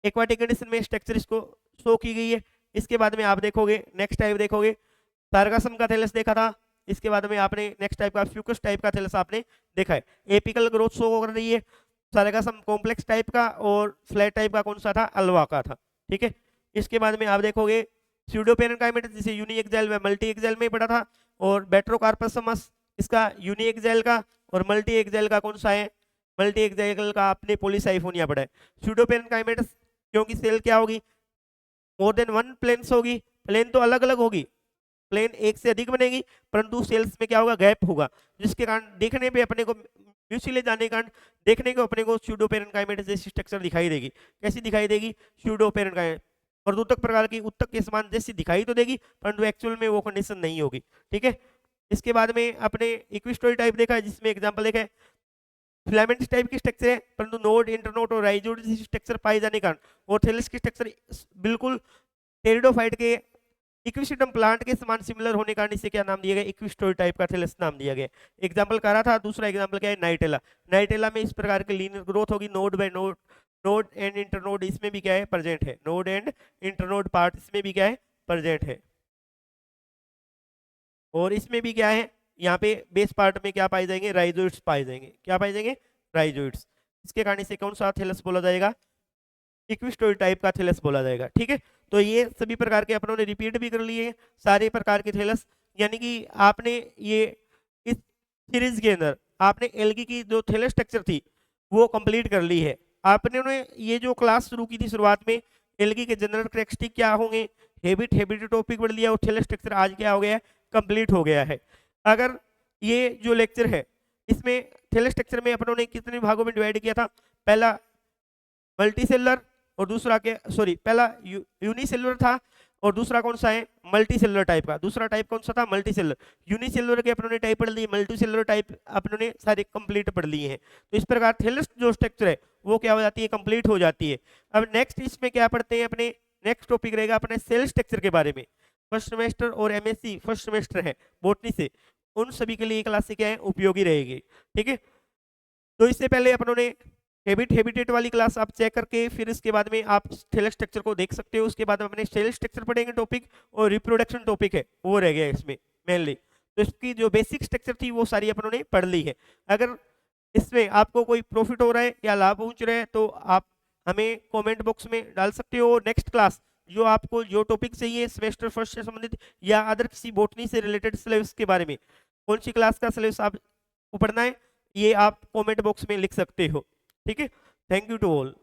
एक्वाटिक कंडीशन में स्ट्रक्चर इसको शो की गई है। इसके बाद में आप देखोगे, नेक्स्ट टाइप देखोगे, सार्गासम का थैलस देखा था। इसके बाद में आपने नेक्स्ट टाइप का फ्यूकस टाइप का थैलस आपने देखा है। एपिकल ग्रोथ शो कर रही है, सार्गासम कॉम्प्लेक्स टाइप का और फ्लैट टाइप का कौन सा था, अल्वा का था। ठीक है, इसके बाद में आप देखोगे स्यूडोपेरेंकाइमेटिस, जिसे यूनी एक्सेल में मल्टी एक्सेल में पढ़ा था, और बेट्रोकार्पसमस इसका यूनी एक्सेल का, और मल्टी एक्सेल का कौन सा है, मल्टी एक्सेल का आपने पॉलीसाइफोनिया पढ़ा है। स्यूडोपेरेंकाइमेटिस क्योंकि सेल क्या होगी, मोर देन वन प्लेन्स होगी, प्लेन तो अलग अलग होगी, प्लेन एक से अधिक बनेगी, परंतु सेल्स में क्या होगा, गैप होगा, जिसके कारण देखने पे अपने को म्यूचुअली जाने के कारण देखने को अपने को स्यूडोपेरेंकाइमेटिस जैसी स्ट्रक्चर दिखाई देगी। कैसी दिखाई देगी, स्यूडोपेरेंकाइमेटिस, प्रदूतक प्रकार की उत्तक के समान जैसी दिखाई तो देगी, परंतु एक्चुअल में वो कंडीशन नहीं होगी। ठीक है, इसके बाद में अपने इक्विस्टोइड टाइप देखा है, जिसमें एग्जाम्पल देखा है फिलामेंट टाइप की स्ट्रक्चर है, परंतु नोड इंटरनोड और राइजोइड जैसी स्ट्रक्चर पाई जाने के कारण, और थैलस की स्ट्रक्चर बिल्कुल टेरिडोफाइट के इक्विस्टम प्लांट के समान सिमिलर होने के कारण इसे क्या नाम दिया गया, इक्विस्टोइड टाइप का थैलस नाम दिया गया। एग्जांपल करा था, दूसरा एग्जांपल क्या है, नाइटेला। नाइटेला में इस प्रकार की लीनियर ग्रोथ होगी, node by node, node and internode इसमें भी क्या है, प्रेजेंट है, नोड एंड इंटरनोड पार्ट इसमें भी क्या है, प्रेजेंट है। और इसमें भी क्या है, यहाँ पे बेस पार्ट में क्या पाए जाएंगे, राइजोइड्स पाए जाएंगे। क्या पाए जाएंगे, राइजोइड्स। इसके कारण इसे कौन सा थैलस बोला जाएगा, इक्विस्टोइड टाइप का थैलस बोला जाएगा। ठीक है, तो ये सभी प्रकार के अपनों ने रिपीट भी कर लिए सारे प्रकार के थेलस, यानी कि आपने ये इस सीरीज के अंदर आपने एल्गी की जो थेलस स्ट्रक्चर थी वो कंप्लीट कर ली है। आपने ये जो क्लास शुरू की थी शुरुआत में एल्गी के जनरल कैरेक्टरिस्टिक क्या होंगे, हैबिट टॉपिक पढ़ लिया और थेलस स्ट्रक्चर आज क्या हो गया है, कंप्लीट हो गया है। अगर ये जो लेक्चर है इसमें थेलस स्ट्रक्चर में अपनों ने कितने भागों में डिवाइड किया था, पहला मल्टीसेलुलर और दूसरा के सॉरी पहला यूनिसेलुलर था और दूसरा कौन सा है, मल्टीसेलुलर टाइप का। दूसरा टाइप कौन सा था, मल्टीसेलुलर। यूनिसेलुलर के अपनों ने टाइप पढ़ लिए, मल्टीसेलुलर टाइप अपनों ने सारे कंप्लीट पढ़ लिए हैं। तो इस प्रकार थेलस जो स्ट्रक्चर है वो क्या हो जाती है, कंप्लीट हो जाती है। अब नेक्स्ट इसमें क्या पढ़ते हैं, अपने नेक्स्ट टॉपिक रहेगा अपने सेल स्ट्रक्चर के बारे में। फर्स्ट सेमेस्टर और एमएससी फर्स्ट सेमेस्टर है बॉटनी से, उन सभी के लिए क्लास क्या है, उपयोगी रहेगी। ठीक है, तो इससे पहले अपनों ने हैबिटेट वाली क्लास आप चेक करके फिर इसके बाद में आप थेलस स्ट्रक्चर को देख सकते हो। उसके बाद अपने सेल स्ट्रक्चर पढ़ेंगे टॉपिक, और रिप्रोडक्शन टॉपिक है वो रह गया इसमें मेनली। तो इसकी जो बेसिक स्ट्रक्चर थी वो सारी अपनों ने पढ़ ली है। अगर इसमें आपको कोई प्रॉफिट हो रहा है या लाभ पहुंच रहा है तो आप हमें कमेंट बॉक्स में डाल सकते हो। नेक्स्ट क्लास जो आपको जो टॉपिक चाहिए सेमेस्टर फर्स्ट से संबंधित या अदर किसी बॉटनी से रिलेटेड सिलेबस के बारे में, कौन सी क्लास का सिलेबस आप पढ़ना है, ये आप कमेंट बॉक्स में लिख सकते हो। ठीक है, थैंक यू टू ऑल।